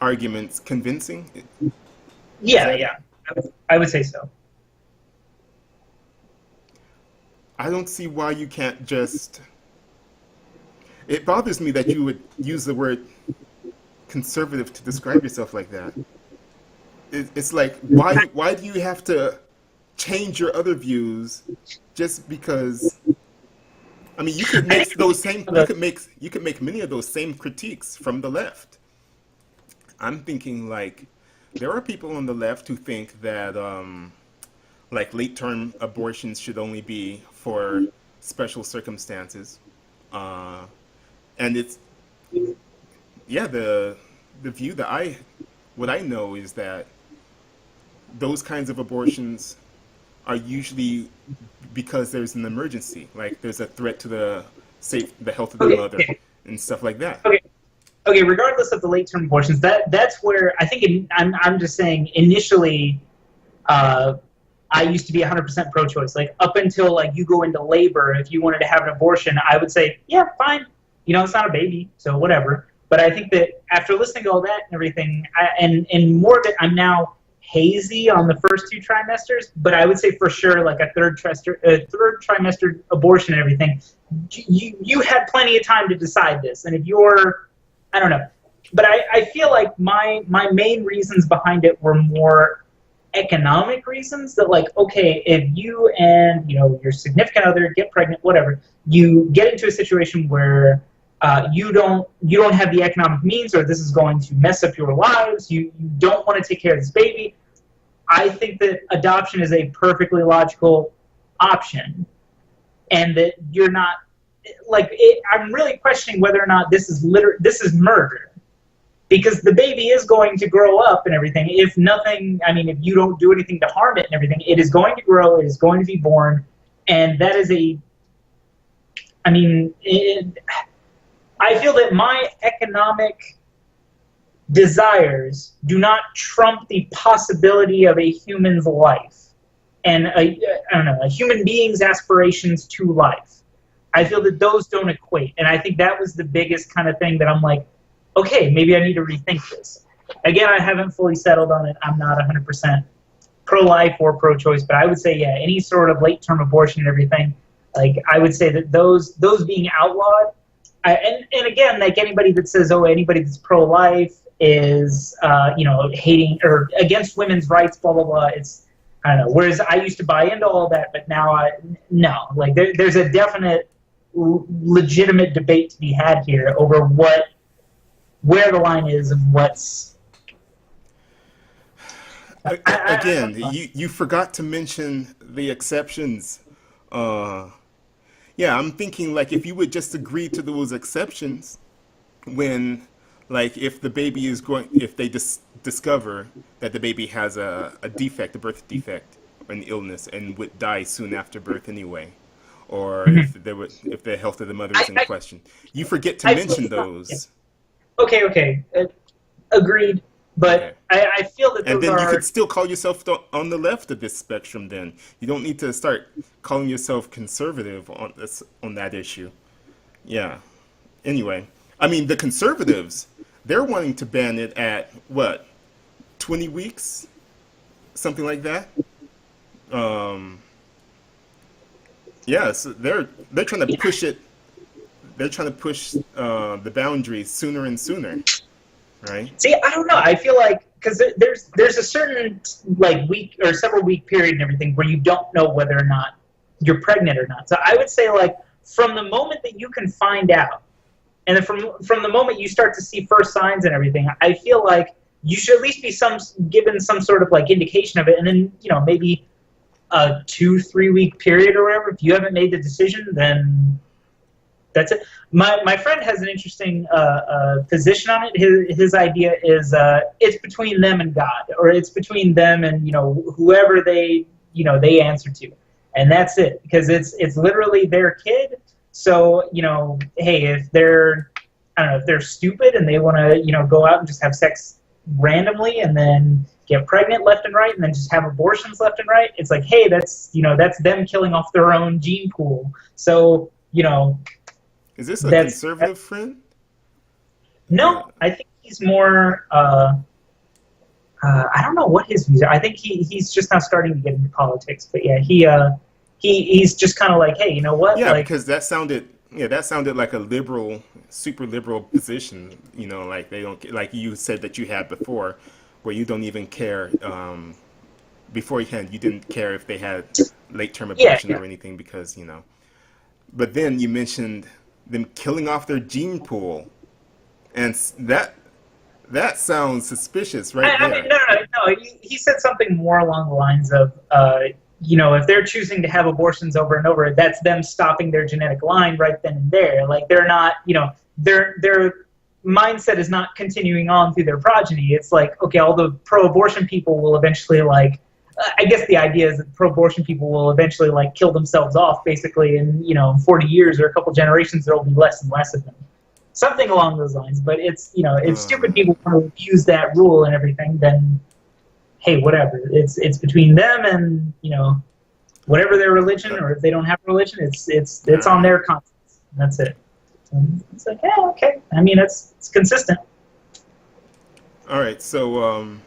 arguments convincing? Is Yeah, that it? yeah, I would say so. I don't see why you can't just. It bothers me that you would use the word conservative to describe yourself like that. It's like why do you have to change your other views just because? I mean, you could I make think those same the, you could make many of those same critiques from the left. I'm thinking like there are people on the left who think that like late term abortions should only be for special circumstances, uh, and it's yeah the view that I what I know is that those kinds of abortions are usually because there's an emergency, like there's a threat to the health of the okay, mother okay, and stuff like that. okay. Okay, regardless of the late term abortions, that's where I think I'm just saying initially, uh, I used to be 100% pro-choice. Like up until like you go into labor, if you wanted to have an abortion, I would say, yeah, fine. It's not a baby, so whatever. But I think that after listening to all that and everything, and more of it, I'm now hazy on the first two trimesters. But I would say for sure, like a third trimester abortion and everything, you had plenty of time to decide this. And if you're, I don't know, but I feel like my main reasons behind it were more economic reasons, that like, okay, if you and your significant other get pregnant, whatever, you get into a situation where you don't have the economic means, or this is going to mess up your lives, you don't want to take care of this baby. I think that adoption is a perfectly logical option, and that you're not like I'm really questioning whether or not this is murder, because the baby is going to grow up and everything. If nothing, I mean, if you don't do anything to harm it and everything, it is going to grow, it is going to be born, and that is I mean, I feel that my economic desires do not trump the possibility of a human's life and I don't know, a human being's aspirations to life. I feel that those don't equate, and I think that was the biggest kind of thing that I'm like, okay, maybe I need to rethink this. Again, I haven't fully settled on it. I'm not 100% pro-life or pro-choice, but I would say, yeah, any sort of late-term abortion and everything, like, I would say that those being outlawed, and again, like, anybody that says, oh, anybody that's pro-life is, hating or against women's rights, blah, blah, blah, it's, I don't know. Whereas I used to buy into all that, but now no. Like, there's a definite legitimate debate to be had here over where the line is and what's... Again, you forgot to mention the exceptions. Yeah, I'm thinking, like, if you would just agree to those exceptions when, like, if the baby is if they discover that the baby has a defect, a birth defect, or an illness, and would die soon after birth anyway, or if the health of the mother is in question, you forget to mention those. Okay, agreed. But Okay. I feel that those And then you are... could still call yourself on the left of this spectrum. Then you don't need to start calling yourself conservative on that issue. Yeah. Anyway, I mean, the conservatives, they're wanting to ban it at what, 20 weeks, something like that. Yeah, so they're trying to push it. They're trying to push the boundaries sooner and sooner, right? See, I don't know. I feel like, because there's a certain, like, week or several week period and everything where you don't know whether or not you're pregnant or not. So I would say, like, from the moment that you can find out, and then from the moment you start to see first signs and everything, I feel like you should at least be given some sort of, like, indication of it, and then, maybe a 2-3 week period or whatever. If you haven't made the decision, then that's it. My friend has an interesting position on it. His idea is it's between them and God, or it's between them and whoever they answer to, and that's it, because it's literally their kid. So hey, if they're stupid and they want to go out and just have sex randomly and then get pregnant left and right and then just have abortions left and right, it's like, hey, that's them killing off their own gene pool. So Is this a conservative friend? No, I think he's more. I don't know what his views are. I think he's just now starting to get into politics. But yeah, he's just kind of like, hey, you know what? Yeah, like, because that sounded like a liberal, super liberal position. Like they don't, like you said that you had before, where you don't even care. Beforehand, you didn't care if they had late term abortion or anything because But then you mentioned them killing off their gene pool, and that sounds suspicious, right? I mean, no. He said something more along the lines of, if they're choosing to have abortions over and over, that's them stopping their genetic line right then and there. Like, they're not, their mindset is not continuing on through their progeny. It's like, okay, all the pro-abortion people will eventually, like, I guess the idea is that pro-abortion people will eventually, like, kill themselves off, basically, in 40 years or a couple generations, there will be less and less of them. Something along those lines. But it's, if stupid people want to use that rule and everything, then hey, whatever. It's between them and whatever their religion, or if they don't have a religion, it's on their conscience. That's it. And it's like, yeah, okay. I mean, it's consistent. All right, so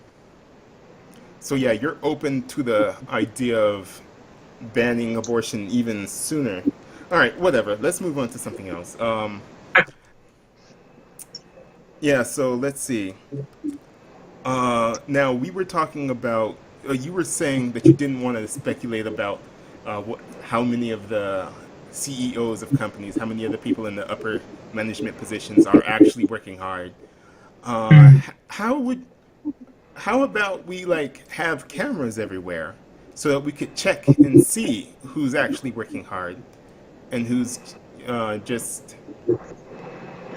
yeah, you're open to the idea of banning abortion even sooner. All right, whatever. Let's move on to something else. Yeah, so let's see. Now, we were talking about, you were saying that you didn't want to speculate about how many of the CEOs of companies, how many of the people in the upper management positions are actually working hard. How about we, like, have cameras everywhere so that we could check and see who's actually working hard and who's just...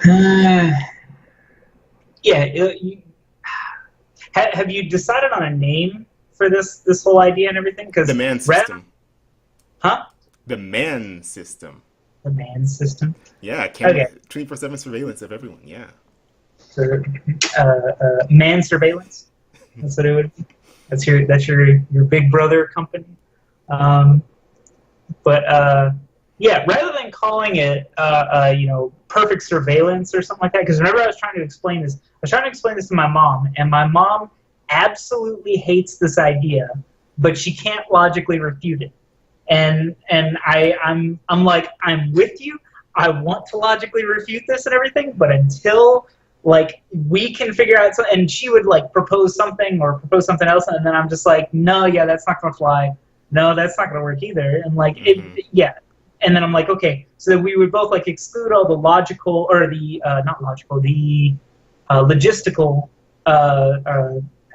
Yeah. Have you decided on a name for this whole idea and everything? Cause the man system. Huh? The man system. The man system? Yeah, camera, 24/7 surveillance of everyone, yeah. So, man surveillance? That's what it would be. That's your big brother company. Yeah, rather than calling it, perfect surveillance or something like that. Because whenever I was trying to explain this, to my mom, and my mom absolutely hates this idea, but she can't logically refute it. And I'm like, I'm with you. I want to logically refute this and everything, but until like we can figure out something, and she would like propose something or propose something else, and then I'm just like, no, yeah, that's not gonna fly. No, that's not gonna work either. And like yeah. And then I'm like, okay, so that we would both like exclude all the logical or the not logical, the logistical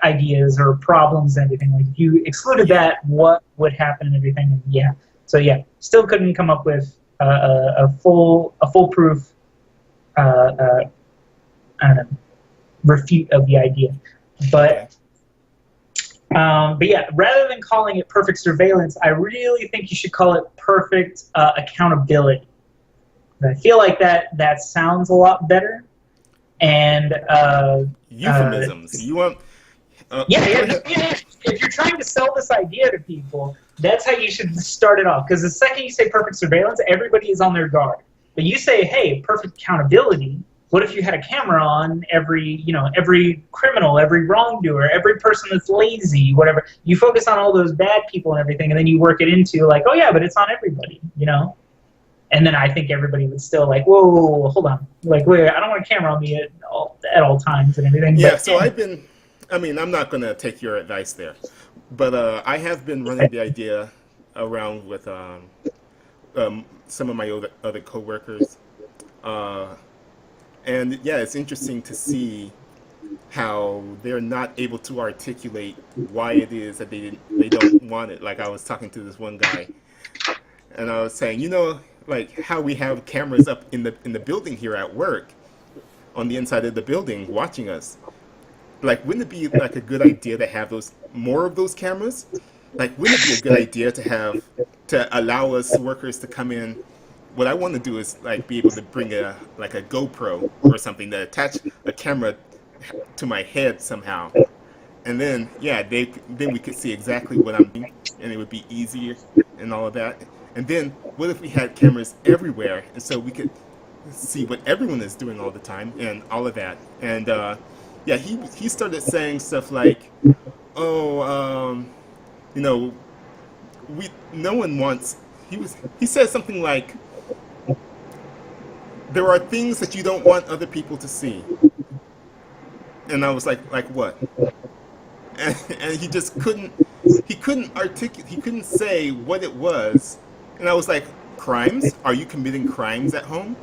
ideas or problems and everything. Like if you excluded that, what would happen and everything? And yeah, so yeah, still couldn't come up with a foolproof I don't know, refute of the idea. But yeah, rather than calling it perfect surveillance, I really think you should call it perfect accountability. I feel like that sounds a lot better. And euphemisms. You want? Yeah. If you're trying to sell this idea to people, that's how you should start it off. Because the second you say perfect surveillance, everybody is on their guard. But you say, hey, perfect accountability. What if you had a camera on every criminal, every wrongdoer, every person that's lazy, whatever? You focus on all those bad people and everything, and then you work it into like, oh yeah, but it's on everybody, And then I think everybody would still like, whoa, hold on, like, wait, I don't want a camera on me at all times and everything. Yeah, so I'm not going to take your advice there, but I have been running the idea around with some of my other coworkers. And yeah, it's interesting to see how they're not able to articulate why it is that they don't want it. Like I was talking to this one guy, and I was saying, like how we have cameras up in the building here at work, on the inside of the building, watching us. Like, wouldn't it be like a good idea to have more of those cameras? Like, wouldn't it be a good idea to allow us workers to come in? What I want to do is like be able to bring a GoPro or something to attach a camera to my head somehow, and then then we could see exactly what I'm doing, and it would be easier and all of that. And then what if we had cameras everywhere, and so we could see what everyone is doing all the time and all of that. And he started saying stuff like, oh, no one wants. He said something like, there are things that you don't want other people to see. And I was like what? And he just couldn't articulate, he couldn't say what it was. And I was like, crimes? Are you committing crimes at home?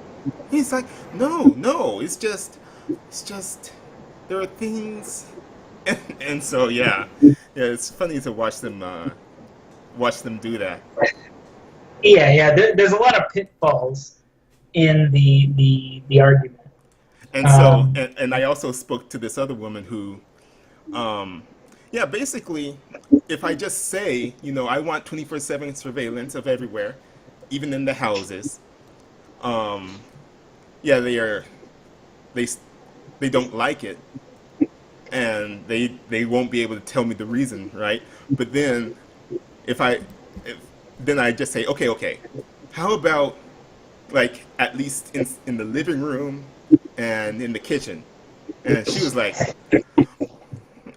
He's like, no, it's just, there are things. And so, yeah, it's funny to watch them do that. Yeah, there's a lot of pitfalls in the argument. And so, and I also spoke to this other woman who, basically, if I just say, I want 24/7 surveillance of everywhere, even in the houses, they don't like it, and they won't be able to tell me the reason, right? But then, then I just say, okay, how about like at least in the living room and in the kitchen? And she was like,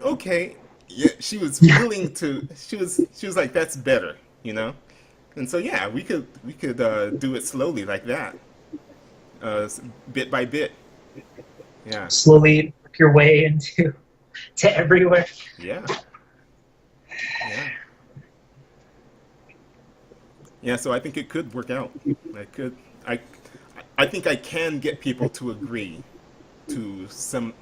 okay, yeah, she was willing to. She was like, that's better, And so yeah, we could do it slowly like that, bit by bit. Yeah. Slowly work your way to everywhere. Yeah. Yeah. Yeah, so I think it could work out. I think I can get people to agree to some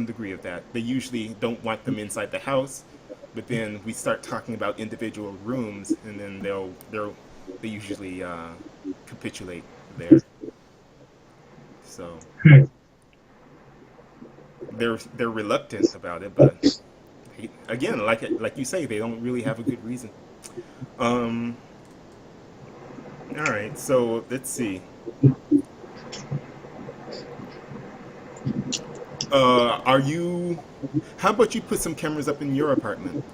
degree of that. They usually don't want them inside the house, but then we start talking about individual rooms, and then they usually capitulate there. So they're reluctant about it, but again, like you say, they don't really have a good reason. All right, so let's see. How about you put some cameras up in your apartment?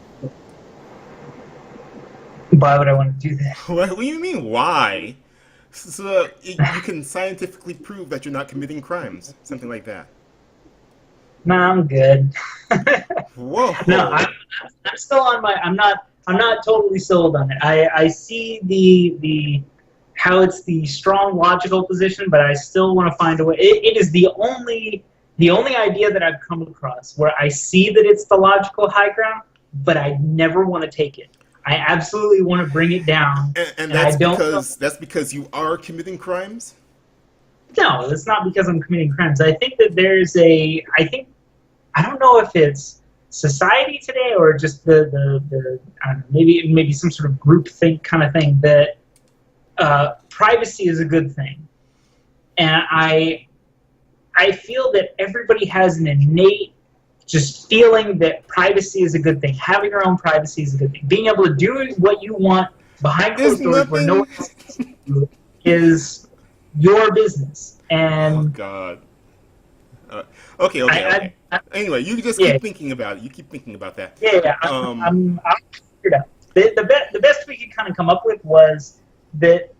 Why would I want to do that? What do you mean, why? So you can scientifically prove that you're not committing crimes, something like that. No, I'm good. No, Whoa. I'm still on my. I'm not totally sold on it. I see the how it's the strong logical position, but I still want to find a way. It is the only idea that I've come across where I see that it's the logical high ground, but I never want to take it. I absolutely want to bring it down, And and I that's don't know. because you are committing crimes. No, it's not because I'm committing crimes. I think that there's I think I don't know if it's society today or just the I don't know, maybe some sort of group think kind of thing that privacy is a good thing, and I feel that everybody has an innate just feeling that privacy is a good thing. Having your own privacy is a good thing. Being able to do what you want behind There's closed doors where no nothing. one else can see you is your business. Oh And God. Uh, okay, okay, I, okay. Anyway, you just yeah, keep thinking about it. You keep thinking about that. yeah, Um, I'm figured out. The best we could kind of come up with was that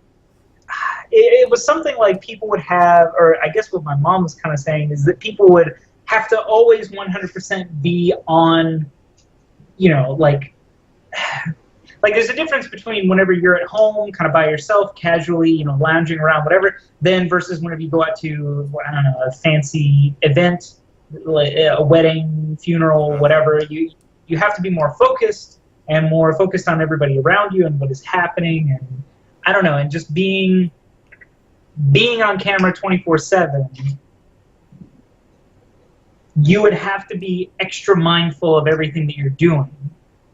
it was something like people would have, or I guess what my mom was kind of saying is that people would have to always 100% be on, you know, like there's a difference between whenever you're at home, kind of by yourself, casually, you know, lounging around, whatever, then versus whenever you go out to, I don't know, a fancy event, like a wedding, funeral, whatever. You have to be more focused and more focused on everybody around you and what is happening, and I don't know, and just being on camera 24/7. You would have to be extra mindful of everything that you're doing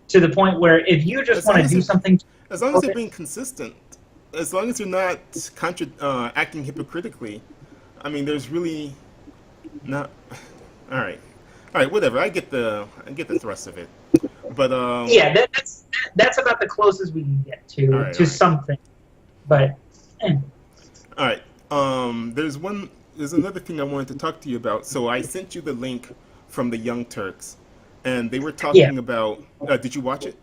to the point where if you just as want long to as do it, something, as long as you're being consistent, as long as you're not acting hypocritically, I mean, there's really not. All right, all right, whatever. I get the thrust of it. But yeah, that's about the closest we can get all to right, all to right, something. But all right. There's another thing I wanted to talk to you about. So I sent you the link from the Young Turks, and they were yeah, talking about. Did you watch it?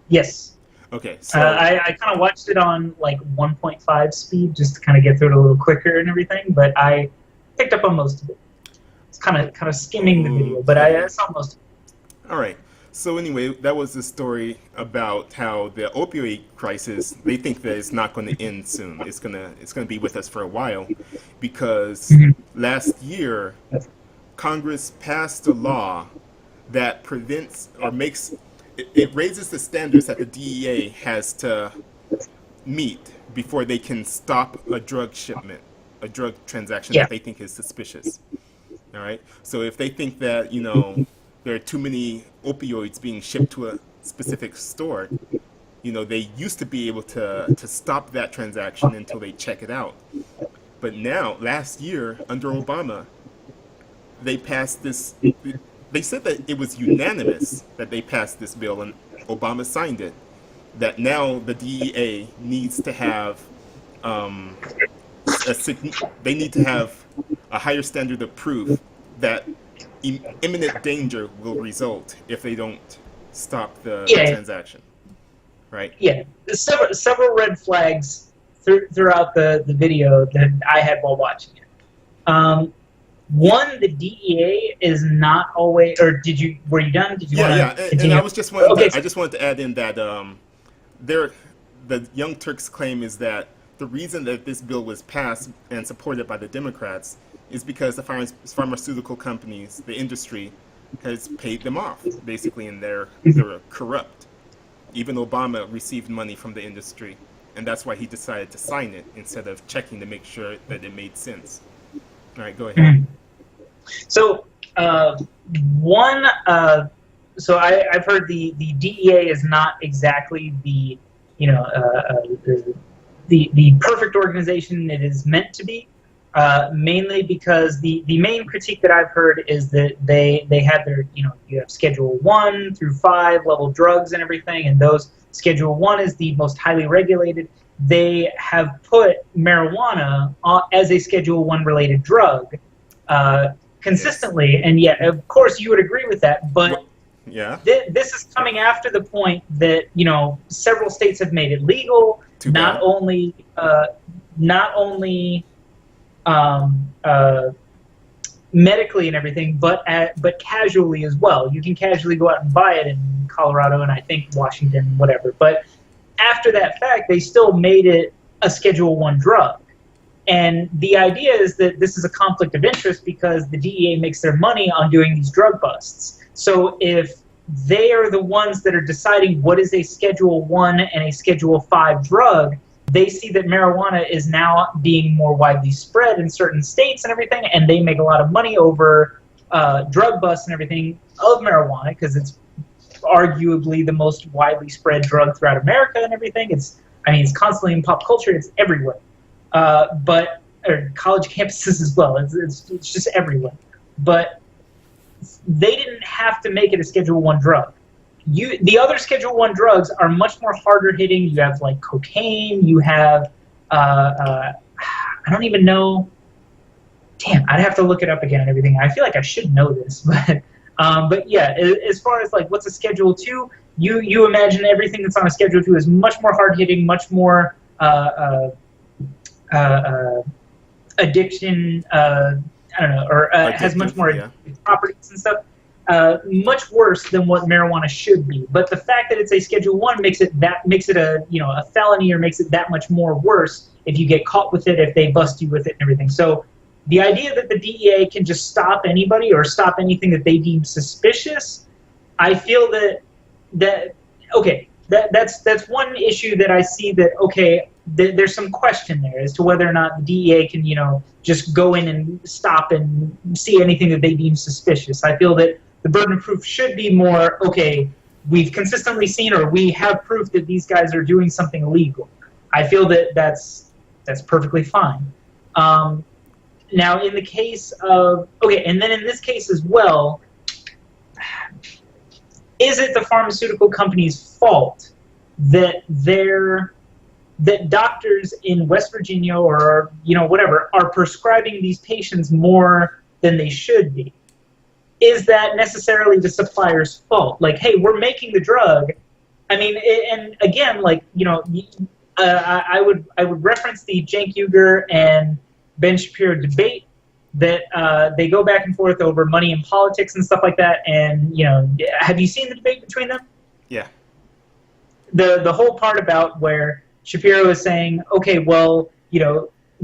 yes, Okay, so I kind of watched it on like 1.5 speed just to kind of get through it a little quicker and everything. But I picked up on most of it. It's kind of skimming the video, but I okay. saw most of it. All right. So anyway, that was the story about how the opioid crisis. They think that it's not going to end soon. It's gonna be with us for a while, because Mhm. last year Congress passed a law that prevents or makes it raises the standards that the DEA has to meet before they can stop a drug shipment, a drug transaction Yeah, that they think is suspicious. All right. So if they think that there are too many opioids being shipped to a specific store, they used to be able to stop that transaction until they check it out. But now, last year under Obama, they passed this. They said that it was unanimous that they passed this bill, and Obama signed it. That now the DEA needs to have um, they need to have a higher standard of proof that imminent danger will result if they don't stop the yeah, transaction, right? yeah. There's several red flags throughout the video that I had while watching it. One, the DEA is not always. Or were you done? Did you Yeah, want yeah, to and continue? Okay. I just wanted to add in that the Young Turks claim is that the reason that this bill was passed and supported by the Democrats is because the pharmaceutical companies, the industry, has paid them off basically, and they're corrupt. Even Obama received money from the industry, and that's why he decided to sign it instead of checking to make sure that it made sense. All right, go ahead. Mhm. So, one, so I've heard the DEA is not exactly the perfect organization it is meant to be. Mainly because the main critique that I've heard is that they have their, you have Schedule 1 through 5 level drugs and everything, and those Schedule 1 is the most highly regulated. They have put marijuana as a Schedule 1 related drug Yes. consistently, and yet, of course, you would agree with that, but What? Yeah. this is coming after the point that, several states have made it legal. Too not bad. only not only um, uh, medically and everything, but casually as well. You can casually go out and buy it in Colorado and I think Washington, whatever. But after that fact, they still made it a Schedule One drug. And the idea is that this is a conflict of interest because the DEA makes their money on doing these drug busts. So if they are the ones that are deciding what is a Schedule 1 and a Schedule 5 drug, they see that marijuana is now being more widely spread in certain states and everything, and they make a lot of money over drug busts and everything of marijuana because it's arguably the most widely spread drug throughout America and everything. It's constantly in pop culture. It's everywhere. But or college campuses as well. It's just everywhere. But they didn't have to make it a Schedule One drug. The other Schedule One drugs are much more harder hitting. You have like cocaine. You have I don't even know. Damn, I'd have to look it up again and everything. I feel like I should know this, but yeah, as far as like what's a Schedule Two, you imagine everything that's on a Schedule Two is much more hard hitting, much more addiction. I don't know, or has much more yeah. properties and stuff. Much worse than what marijuana should be. But the fact that it's a Schedule One makes it a felony or makes it that much more worse if you get caught with it, if they bust you with it and everything. So the idea that the DEA can just stop anybody or stop anything that they deem suspicious, I feel that's one issue that I see that there's some question there as to whether or not the DEA can just go in and stop and see anything that they deem suspicious. I feel that the burden of proof should be more, we've consistently seen or we have proof that these guys are doing something illegal. I feel that that's perfectly fine. Now, in the case of, and then in this case as well, is it the pharmaceutical company's fault that doctors in West Virginia or whatever are prescribing these patients more than they should be? Is that necessarily the supplier's fault? Like, hey, we're making the drug. I mean, and again, I would reference the Cenk Uygur and Ben Shapiro debate that they go back and forth over money and politics and stuff like that. And have you seen the debate between them? Yeah. The whole part about where Shapiro is saying,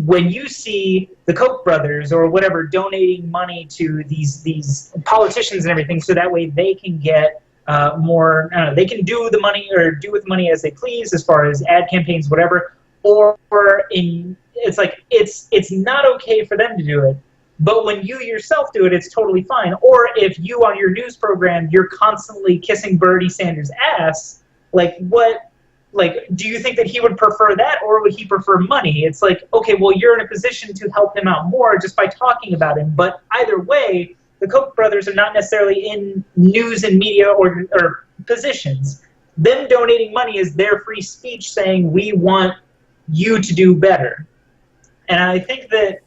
when you see the Koch brothers or whatever donating money to these politicians and everything, so that way they can get more, they can do the money or do with money as they please as far as ad campaigns, whatever. It's not okay for them to do it, but when you yourself do it, it's totally fine. Or if you on your news program, you're constantly kissing Bernie Sanders' ass, do you think that he would prefer that, or would he prefer money? It's you're in a position to help him out more just by talking about him. But either way, the Koch brothers are not necessarily in news and media or positions. Them donating money is their free speech saying, we want you to do better. And I think that,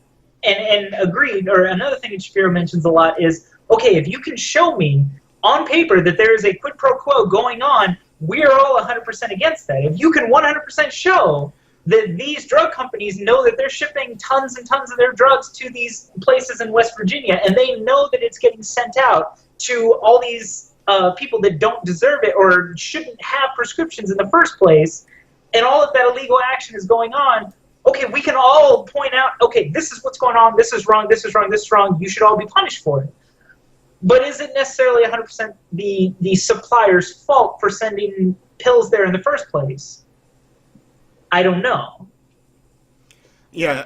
and agreed, or another thing that Shapiro mentions a lot is, if you can show me on paper that there is a quid pro quo going on, we are all 100% against that. If you can 100% show that these drug companies know that they're shipping tons and tons of their drugs to these places in West Virginia, and they know that it's getting sent out to all these people that don't deserve it or shouldn't have prescriptions in the first place, and all of that illegal action is going on, we can all point out, this is what's going on, this is wrong, this is wrong, this is wrong, you should all be punished for it. But is it necessarily 100% the supplier's fault for sending pills there in the first place? I don't know. Yeah.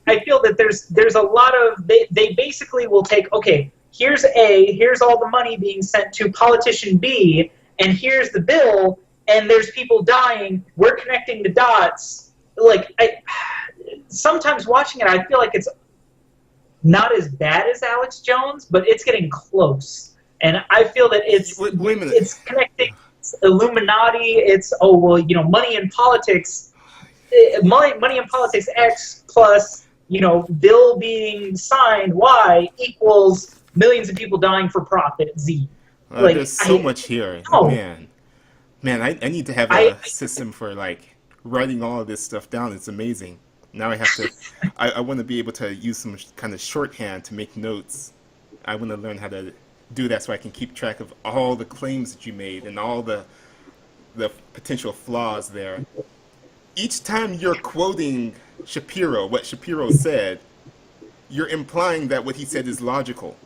I feel that there's a lot of, they basically will take, here's all the money being sent to politician B, and here's the bill, and there's people dying, we're connecting the dots. Sometimes watching it, I feel like it's not as bad as Alex Jones, but it's getting close. And I feel that Wait a minute. it's connecting Illuminati, it's money and politics, money and politics X plus bill being signed Y equals millions of people dying for profit Z. There's so much here. No. Man, I need to have a system for writing all of this stuff down. It's amazing. Now I have to. I want to be able to use some kind of shorthand to make notes. I want to learn how to do that so I can keep track of all the claims that you made and all the potential flaws there. Each time you're quoting Shapiro, what Shapiro said, you're implying that what he said is logical.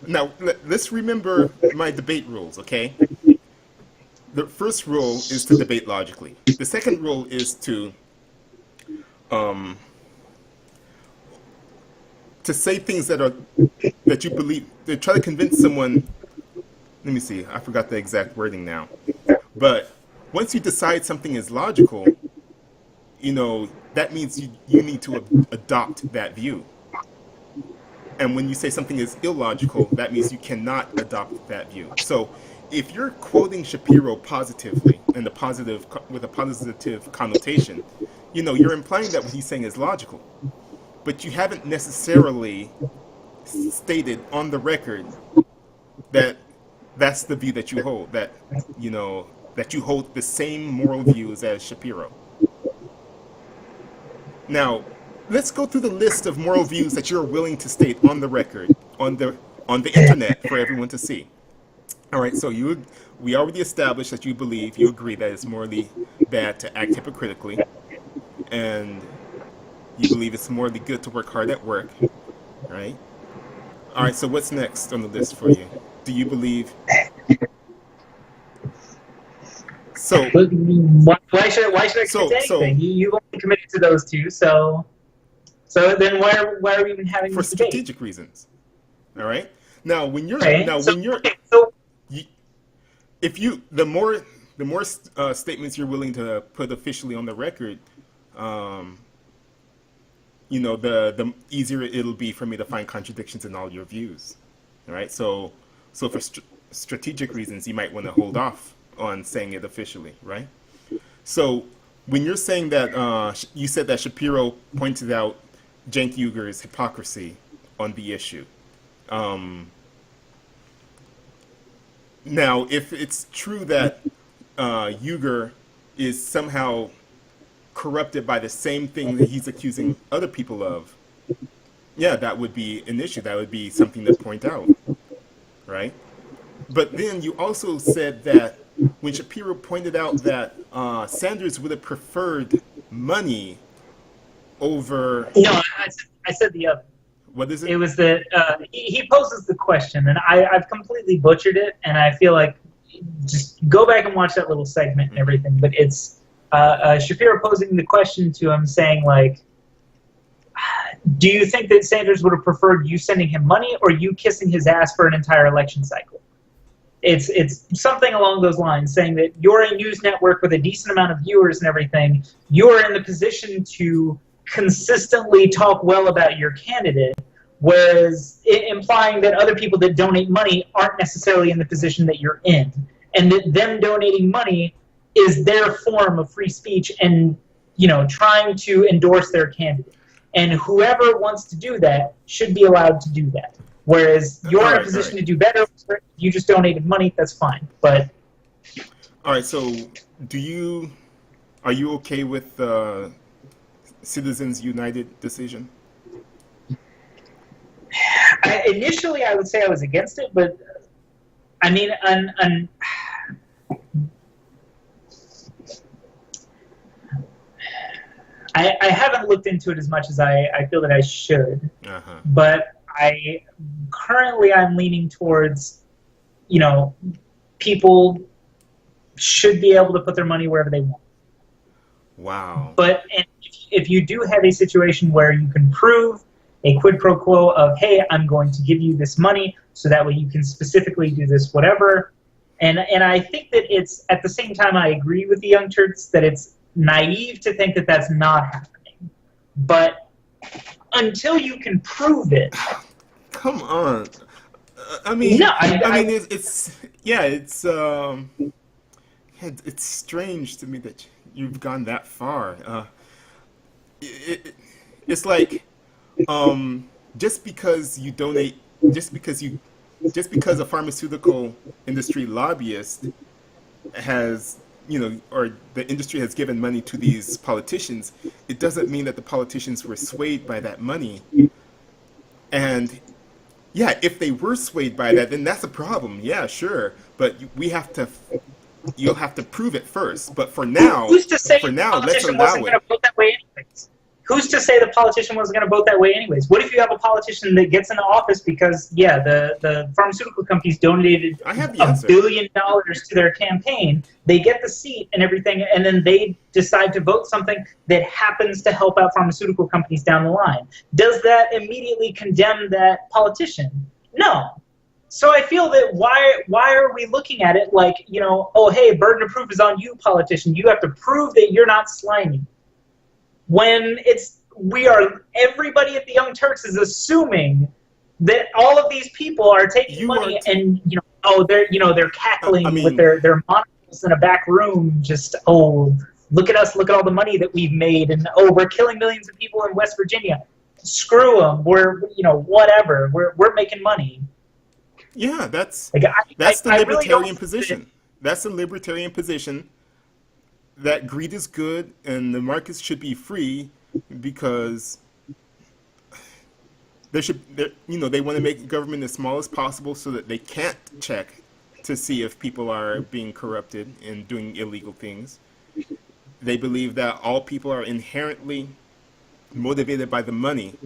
Now, let's remember my debate rules, okay? The first rule is to debate logically. The second rule is um, to say things that you believe, to try to convince someone. Let me see, I forgot the exact wording now. But once you decide something is logical, that means you need to adopt that view. And when you say something is illogical, that means you cannot adopt that view. So if you're quoting Shapiro positively and with a positive connotation, you're implying that what he's saying is logical. But you haven't necessarily stated on the record that that's the view that you hold, that you hold the same moral views as Shapiro. Now, let's go through the list of moral views that you're willing to state on the record, on the internet for everyone to see. All right, so we already established that you agree that it's morally bad to act hypocritically, and you believe it's morally good to work hard at work, right? All right, so what's next on the list for you? Do you believe? So why should I commit to anything? You've only committed to those two, so then why are we even having for this debate? strategic reasons. All right. Now, when you're if you the more statements you're willing to put officially on the record, the easier it'll be for me to find contradictions in all your views. All right. So for strategic reasons, you might want to hold off on saying it officially, right? So when you're saying that you said that Shapiro pointed out Cenk Uyghur's hypocrisy on the issue. Now, if it's true that Uyghur is somehow corrupted by the same thing that he's accusing other people of, yeah, that would be an issue. That would be something to point out, right? But then you also said that when Shapiro pointed out that Sanders would have preferred money over... No, I said the other. What is it? It was that he poses the question, and I've completely butchered it, and I feel like just go back and watch that little segment and everything. But it's Shapiro posing the question to him, saying like, "Do you think that Sanders would have preferred you sending him money or you kissing his ass for an entire election cycle?" It's something along those lines, saying that you're a news network with a decent amount of viewers and everything. You're in the position to consistently talk well about your candidate, whereas implying that other people that donate money aren't necessarily in the position that you're in, and that them donating money is their form of free speech and trying to endorse their candidate. And whoever wants to do that should be allowed to do that. Whereas you're in a position to do better, you just donated money, that's fine. But all right, so are you okay with Citizens United decision? Initially, I would say I was against it, but I mean, I haven't looked into it as much as I feel that I should. Uh-huh. But I'm leaning towards, people should be able to put their money wherever they want. Wow. But if you do have a situation where you can prove a quid pro quo of, hey, I'm going to give you this money so that way you can specifically do this, whatever. And I think that it's, at the same time, I agree with the Young Turks that it's naive to think that that's not happening. But until you can prove it. Come on. I mean, no, it's strange to me that you've gone that far. It's like just because a pharmaceutical industry lobbyist has or the industry has given money to these politicians, it doesn't mean that the politicians were swayed by that money. And yeah, if they were swayed by that, then that's a problem. Yeah, sure, but you'll have to prove it first. But Who's to say for the now, let's politician allow wasn't going it. to vote that way anyways? Who's to say the politician wasn't going to vote that way anyways? What if you have a politician that gets into office because, yeah, the pharmaceutical companies donated I have the $1 answer. billion to their campaign, they get the seat and everything, and then they decide to vote something that happens to help out pharmaceutical companies down the line. Does that immediately condemn that politician? No. So I feel that why are we looking at it like, oh, hey, burden of proof is on you, politician. You have to prove that you're not slimy. When everybody at the Young Turks is assuming that all of these people are taking money and they're cackling with their monitors in a back room, just look at us, look at all the money that we've made, and we're killing millions of people in West Virginia. Screw them. We're whatever. We're making money. Yeah, that's the libertarian position. That's the libertarian position. That greed is good and the markets should be free because they want to make government as small as possible so that they can't check to see if people are being corrupted and doing illegal things. They believe that all people are inherently motivated by the money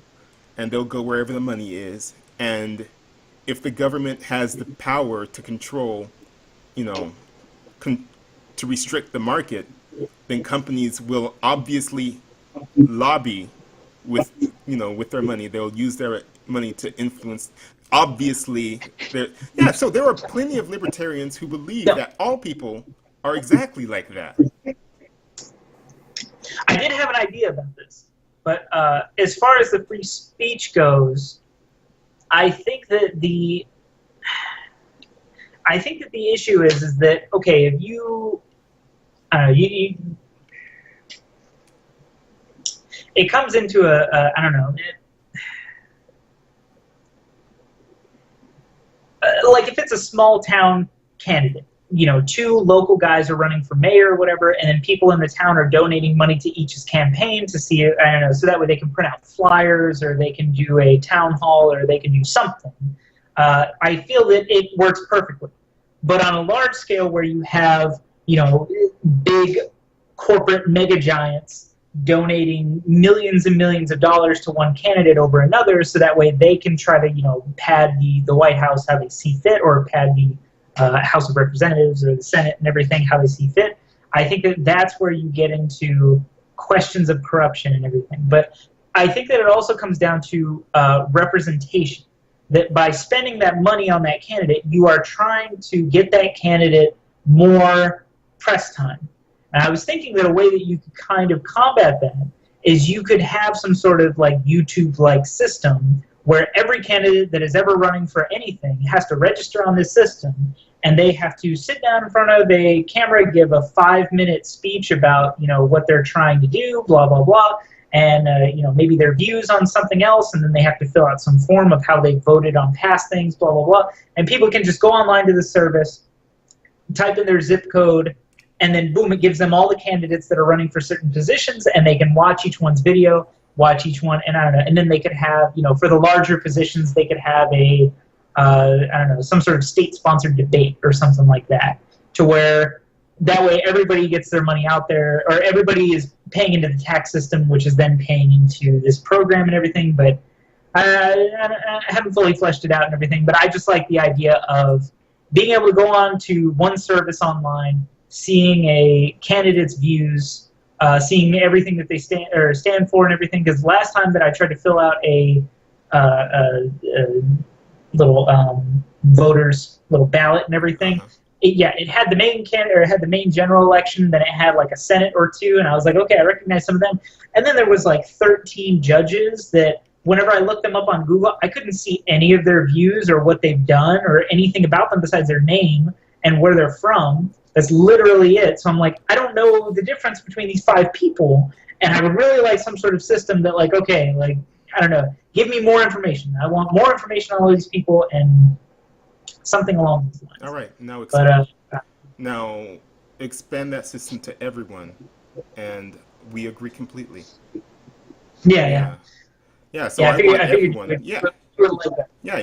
and they'll go wherever the money is. And if the government has the power to control, to restrict the market, then companies will obviously lobby with their money. They'll use their money to influence. Obviously, so there are plenty of libertarians who believe that all people are exactly like that. I did have an idea about this, but as far as the free speech goes, I think that the issue is that, okay, if you it comes into I don't know, like if it's a small town candidate, 2 local guys are running for mayor or whatever, and then people in the town are donating money to each's campaign to see, I don't know, so that way they can print out flyers or they can do a town hall or they can do something. I feel that it works perfectly. But on a large scale where you have, big corporate mega giants donating millions and millions of dollars to one candidate over another, so that way they can try to, pad the White House how they see fit, or pad the House of Representatives or the Senate and everything how they see fit. I think that that's where you get into questions of corruption and everything. But I think that it also comes down to representation. That by spending that money on that candidate, you are trying to get that candidate more press time. And I was thinking that a way that you could kind of combat that is you could have some sort of like YouTube-like system where every candidate that is ever running for anything has to register on this system, and they have to sit down in front of a camera, give a 5-minute speech about, what they're trying to do, blah, blah, blah, and maybe their views on something else, and then they have to fill out some form of how they voted on past things, blah, blah, blah. And people can just go online to the service, type in their zip code, and then boom, it gives them all the candidates that are running for certain positions, and they can watch each one's video, watch each one, and I don't know, and then they could have, for the larger positions, they could have a, some sort of state-sponsored debate or something like that, to where that way everybody gets their money out there, or everybody is paying into the tax system, which is then paying into this program and everything. But I haven't fully fleshed it out and everything, but I just like the idea of being able to go on to one service online, seeing a candidate's views, seeing everything that they stand for and everything. Because last time that I tried to fill out a little voters little ballot and everything, it had the main candidate, or it had the main general election, then it had like a Senate or two, and I was like, okay, I recognize some of them. And then there was like 13 judges that whenever I looked them up on Google, I couldn't see any of their views or what they've done or anything about them besides their name and where they're from. That's literally it. So I'm like, I don't know the difference between these 5 people, and I would really like some sort of system that, like, okay, like, I don't know, give me more information. I want more information on all these people and something along those lines. All right, now But now expand that system to everyone, and we agree completely. Yeah, yeah, Yeah, yeah. So yeah. I want I figured everyone. Yeah, you would like that. yeah.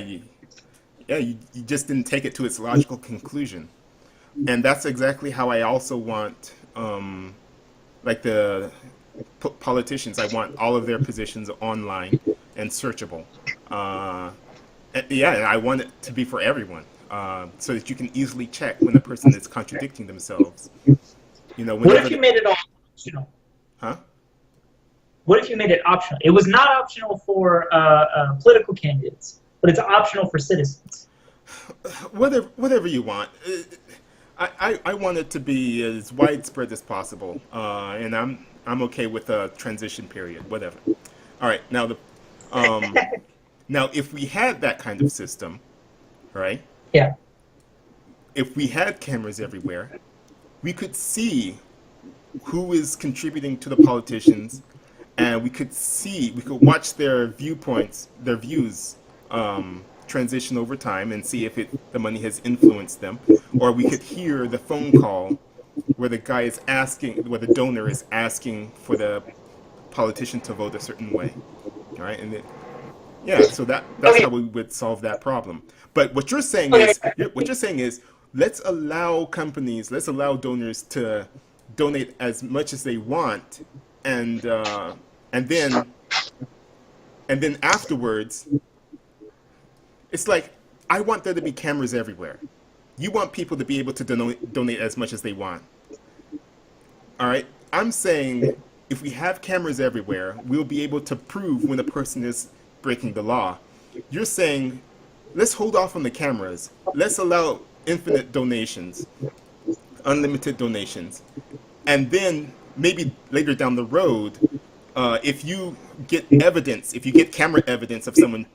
You just didn't take it to its logical conclusion, and that's exactly how I also want, like the politicians. I want all of their positions online and searchable. Uh, yeah, and I want it to be for everyone, so that you can easily check when a person is contradicting themselves. What Whenever, if you made it all optional? huh? What if you made it optional? It was not optional for political candidates, but it's optional for citizens. Whatever you want. I want it to be as widespread as possible, and I'm okay with a transition period. Whatever. All right. Um, now if we had that kind of system, right? Yeah. If we had cameras everywhere, we could see who is contributing to the politicians, and we could watch their viewpoints, their views, transition over time, and see if the money has influenced them, or we could hear the phone call where where the donor is asking for the politician to vote a certain way, all right? Yeah, so that's Okay. how we would solve that problem. But Okay. what you're saying is, let's allow donors to donate as much as they want, and uh, and then and then afterwards, it's like I want there to be cameras everywhere. You want people to be able to donate as much as they want. All right, I'm saying if we have cameras everywhere, we'll be able to prove when a person is breaking the law. You're saying, let's hold off on the cameras. Let's allow infinite donations, unlimited donations. And then maybe later down the road, if you get evidence, if you get camera evidence of someone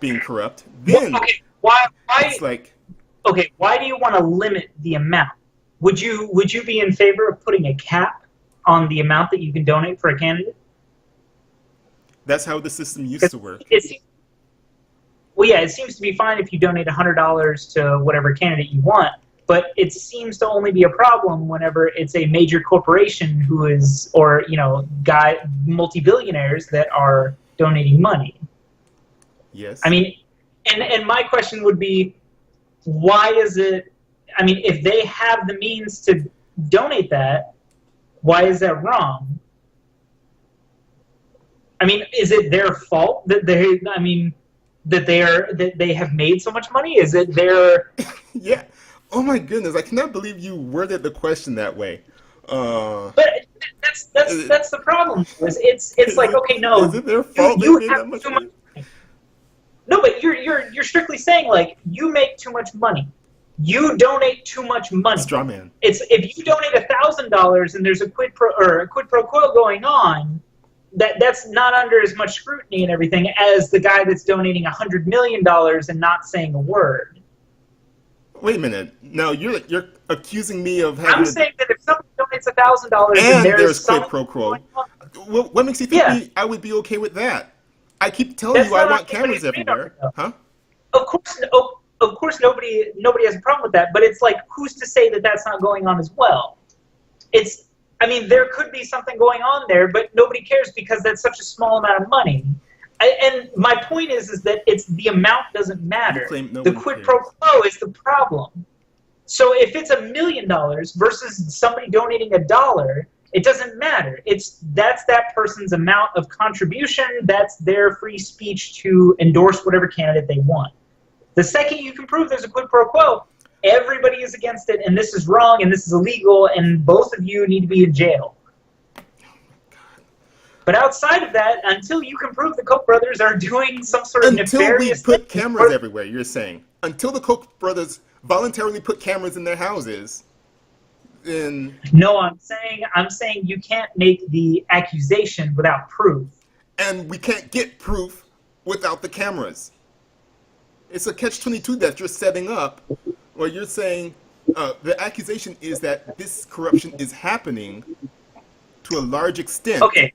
being corrupt, then Okay. Why? it's like, Okay. Why do you want to limit the amount? Would you be in favor of putting a cap on the amount that you can donate for a candidate? that's how the system used Because to work. well, yeah, it seems to be fine if you donate $100 to whatever candidate you want, but it seems to only be a problem whenever it's a major corporation who is, or multi-billionaires that are donating money. Yes. I mean, and my question would be, why is it? I mean, if they have the means to donate that, why is that wrong? I mean, is it their fault that they? I mean, that they have made so much money? Is it their? Yeah. Oh my goodness, I cannot believe you worded the question that way. But Is that's the problem. It's like, okay, is no, it their fault they you made have that much too much. money? No, but you're strictly saying, like, you make too much money. You donate too much money. Straw man. It's if you donate $1,000 and there's a quid pro quo going on, that's not under as much scrutiny and everything as the guy that's donating $100 million and not saying a word. Wait a minute. Now you're accusing me of I'm having saying that if somebody donates $1,000 and and there's there's quid some pro quo. going on, What makes you think yeah, I would be okay with that? I keep telling that's you I not on want cameras anybody's radar, everywhere, though. huh? Of course, nobody has a problem with that. But it's like, who's to say that that's not going on as well? I mean, there could be something going on there, but nobody cares because that's such a small amount of money. And my point is that it's the amount doesn't You matter. claim no The one quid pro cares. quo is the problem. So if it's $1 million versus somebody donating $1, it doesn't matter. That's that person's amount of contribution. That's their free speech to endorse whatever candidate they want. The second you can prove there's a quid pro quo, everybody is against it, and this is wrong, and this is illegal, and both of you need to be in jail. But outside of that, until you can prove the Koch brothers are doing some sort of Until we nefarious put thing, cameras everywhere, you're saying. Until the Koch brothers voluntarily put cameras in their houses, then no, I'm saying you can't make the accusation without proof. and we can't get proof without the cameras. It's a catch-22 that you're setting up, where you're saying the accusation is that this corruption is happening to a large extent, Okay,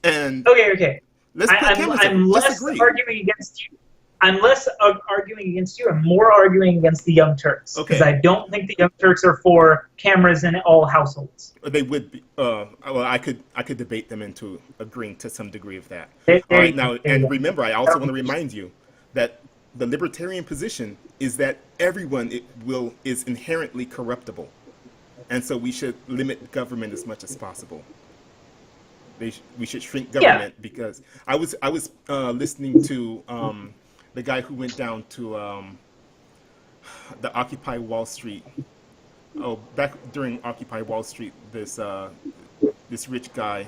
and okay. let's put cameras everywhere. I'm Just less agree. arguing against you. I'm less arguing against you and more arguing against the Young Turks. Because Okay. I don't think the Young Turks are for cameras in all households. They would be. Well, I could debate them into agreeing to some degree of that. All There right. you go. Now, There you and go. remember, I also want to remind you that the libertarian position is that everyone is inherently corruptible, and so we should limit government as much as possible. We should shrink Yeah. government because I was listening to the guy who went down to the Occupy Wall Street. Oh, back during Occupy Wall Street, this rich guy,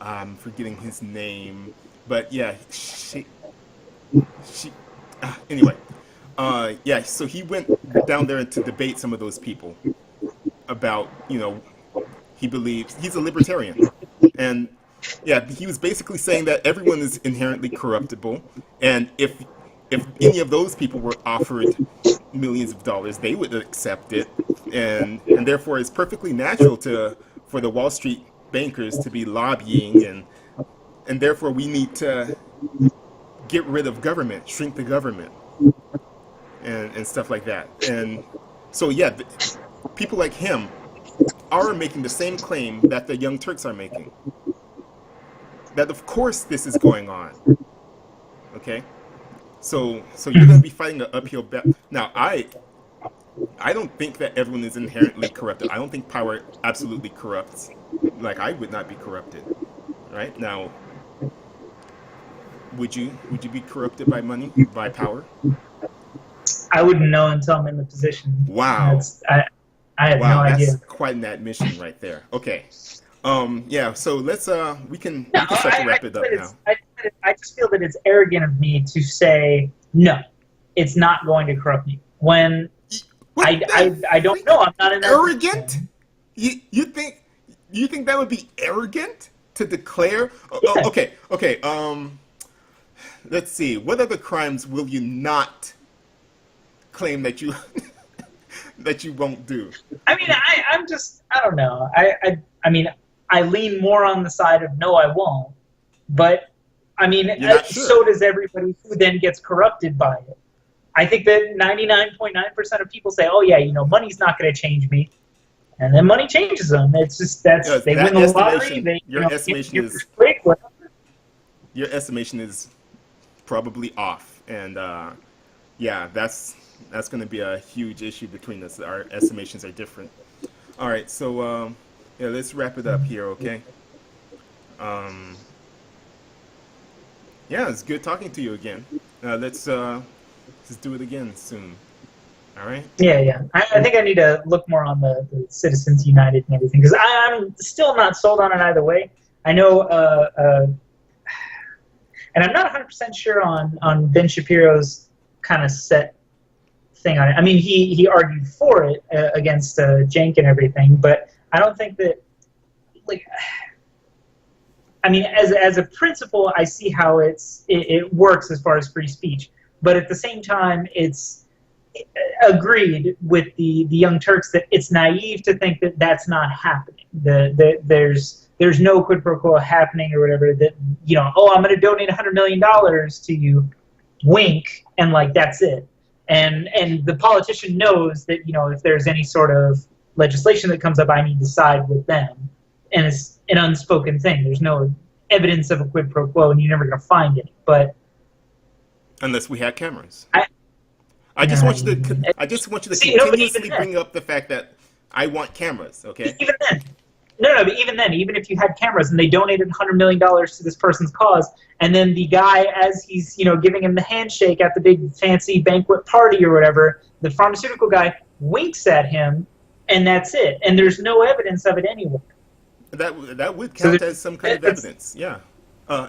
I'm forgetting his name, but yeah, she anyway, yeah. So he went down there to debate some of those people about, he believes he's a libertarian, and yeah, he was basically saying that everyone is inherently corruptible, and if any of those people were offered millions of dollars, they would accept it, and therefore it's perfectly natural for the Wall Street bankers to be lobbying, and therefore we need to get rid of government, shrink the government, and stuff like that. And so yeah, people like him are making the same claim that the Young Turks are making. That of course this is going on. Okay, so you're going to be fighting an uphill battle. Now I don't think that everyone is inherently corrupted. I don't think power absolutely corrupts. Like I would not be corrupted. Right now, would you be corrupted by money, by power? I wouldn't know until I'm in the position. Wow. I had no Wow, idea. that's quite an admission right there. Okay. Yeah, so let's we can No, start to wrap it up now. I just feel that it's arrogant of me to say no, it's not going to corrupt me when What I don't know. I'm not in that arrogant? position. You think that would be arrogant to declare? Yeah. Okay. Let's see. What other crimes will you not claim that you that you won't do? I mean, I don't know. I mean, I lean more on the side of no, I won't. But I mean, You're not sure. so does everybody who then gets corrupted by it. I think that 99.9% of people say, "Oh yeah, money's not going to change me," and then money changes them. It's just they that win the lottery. estimation- They your estimation get is- quick, whatever. Your estimation is probably off, and yeah, that's going to be a huge issue between us. Our estimations are different. All right, so yeah, let's wrap it up here, okay? Yeah, it's good talking to you again. Let's do it again soon. All right. Yeah. I think I need to look more on the Citizens United and everything because I'm still not sold on it either way. I know, and I'm not 100% sure on Ben Shapiro's kind of set thing on it. I mean, he argued for it against Cenk and everything, but I don't think that, like, I mean, as a principle, I see how it works as far as free speech, but at the same time, it's agreed with the Young Turks that it's naive to think that that's not happening. There's no quid pro quo happening or whatever. That I'm going to donate $100 million to you, wink, and like that's it. And the politician knows that if there's any sort of legislation that comes up, I need to side with them, and it's an unspoken thing. There's no evidence of a quid pro quo, and you're never going to find it. But unless we had cameras. I just want you to continuously bring up the fact that I want cameras, okay? Even then, no, but even then, even if you had cameras and they donated $100 million to this person's cause, and then the guy, as he's giving him the handshake at the big fancy banquet party or whatever, the pharmaceutical guy winks at him, and that's it. And there's no evidence of it anywhere. That would count as some kind of evidence, yeah.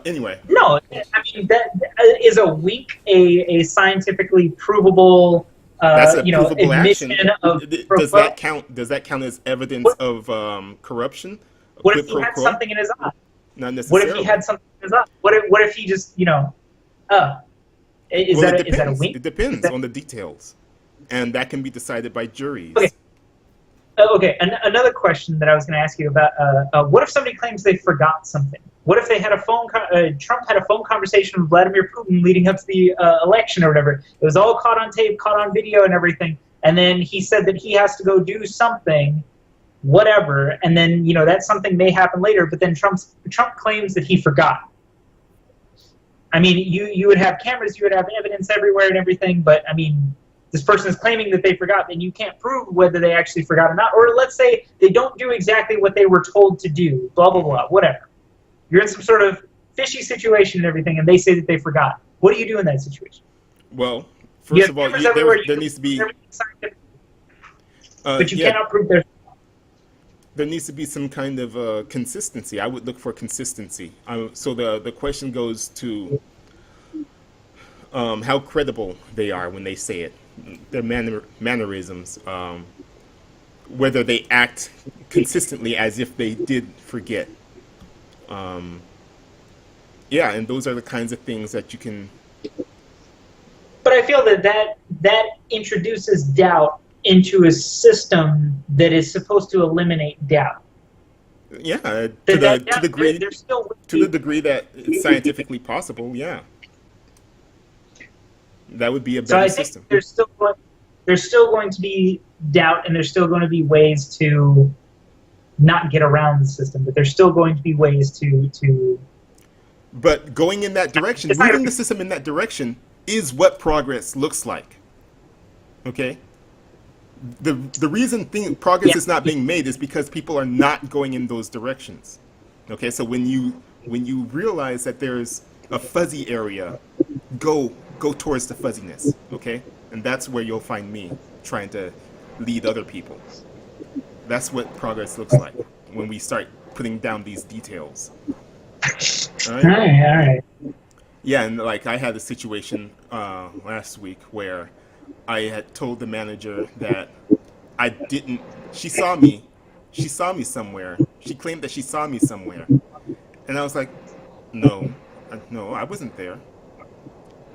Anyway. No, I mean that is a wink a scientifically provable that's a provable admission action. of Does that count as evidence of corruption? What if he had something in his eye? Not necessarily. What if he had something in his eye? What if he just is that a wink? It depends on the details, and that can be decided by juries. Okay. Okay. Another question that I was going to ask you about: what if somebody claims they forgot something? What if they had a Trump had a phone conversation with Vladimir Putin leading up to the election or whatever? It was all caught on tape, caught on video and everything. And then he said that he has to go do something, whatever. And then, that something may happen later, but then Trump claims that he forgot. I mean, you would have cameras, you would have evidence everywhere and everything, but I mean, this person is claiming that they forgot, and you can't prove whether they actually forgot or not. Or let's say they don't do exactly what they were told to do, blah, blah, blah, whatever. You're in some sort of fishy situation and everything, and they say that they forgot. What do you do in that situation? Well, first of all, there needs to be... but you cannot prove their... There needs to be some kind of consistency. I would look for consistency. So the question goes to how credible they are when they say it, their mannerisms, whether they act consistently as if they did forget. Yeah, and those are the kinds of things that you can... But I feel that introduces doubt into a system that is supposed to eliminate doubt. Yeah, to the degree that it's scientifically possible, yeah. That would be a better system. There's still going to be doubt, and there's still going to be ways to not get around the system, but there's still going to be ways to... But going in that direction, moving the system in that direction is what progress looks like. Okay? The reason progress is not being made is because people are not going in those directions. Okay? So when you realize that there's a fuzzy area, go towards the fuzziness. Okay? And that's where you'll find me trying to lead other people. That's what progress looks like when we start putting down these details. All right. Yeah, and like I had a situation last week where I had told the manager that I didn't. She saw me somewhere. She claimed that she saw me somewhere, and I was like, no, I wasn't there.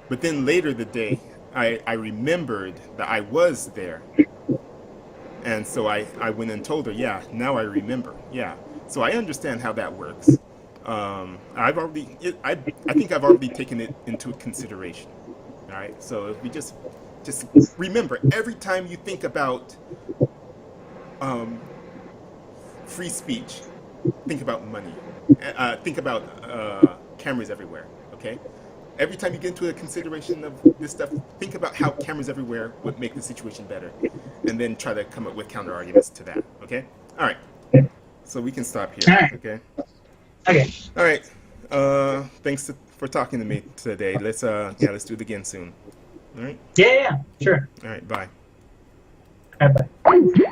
But then later the day, I remembered that I was there, and so I went and told her, yeah, now I remember, yeah. So I understand how that works. I think I've already taken it into consideration. All right. So if we just remember, every time you think about free speech, think about money. Think about cameras everywhere. Okay. Every time you get into a consideration of this stuff, think about how cameras everywhere would make the situation better, and then try to come up with counter arguments to that. Okay. All right. So we can stop here. All right. Okay. Okay. All right. Thanks for talking to me today. Let's do it again soon. All right. Yeah. Sure. All right. Bye. All right, bye.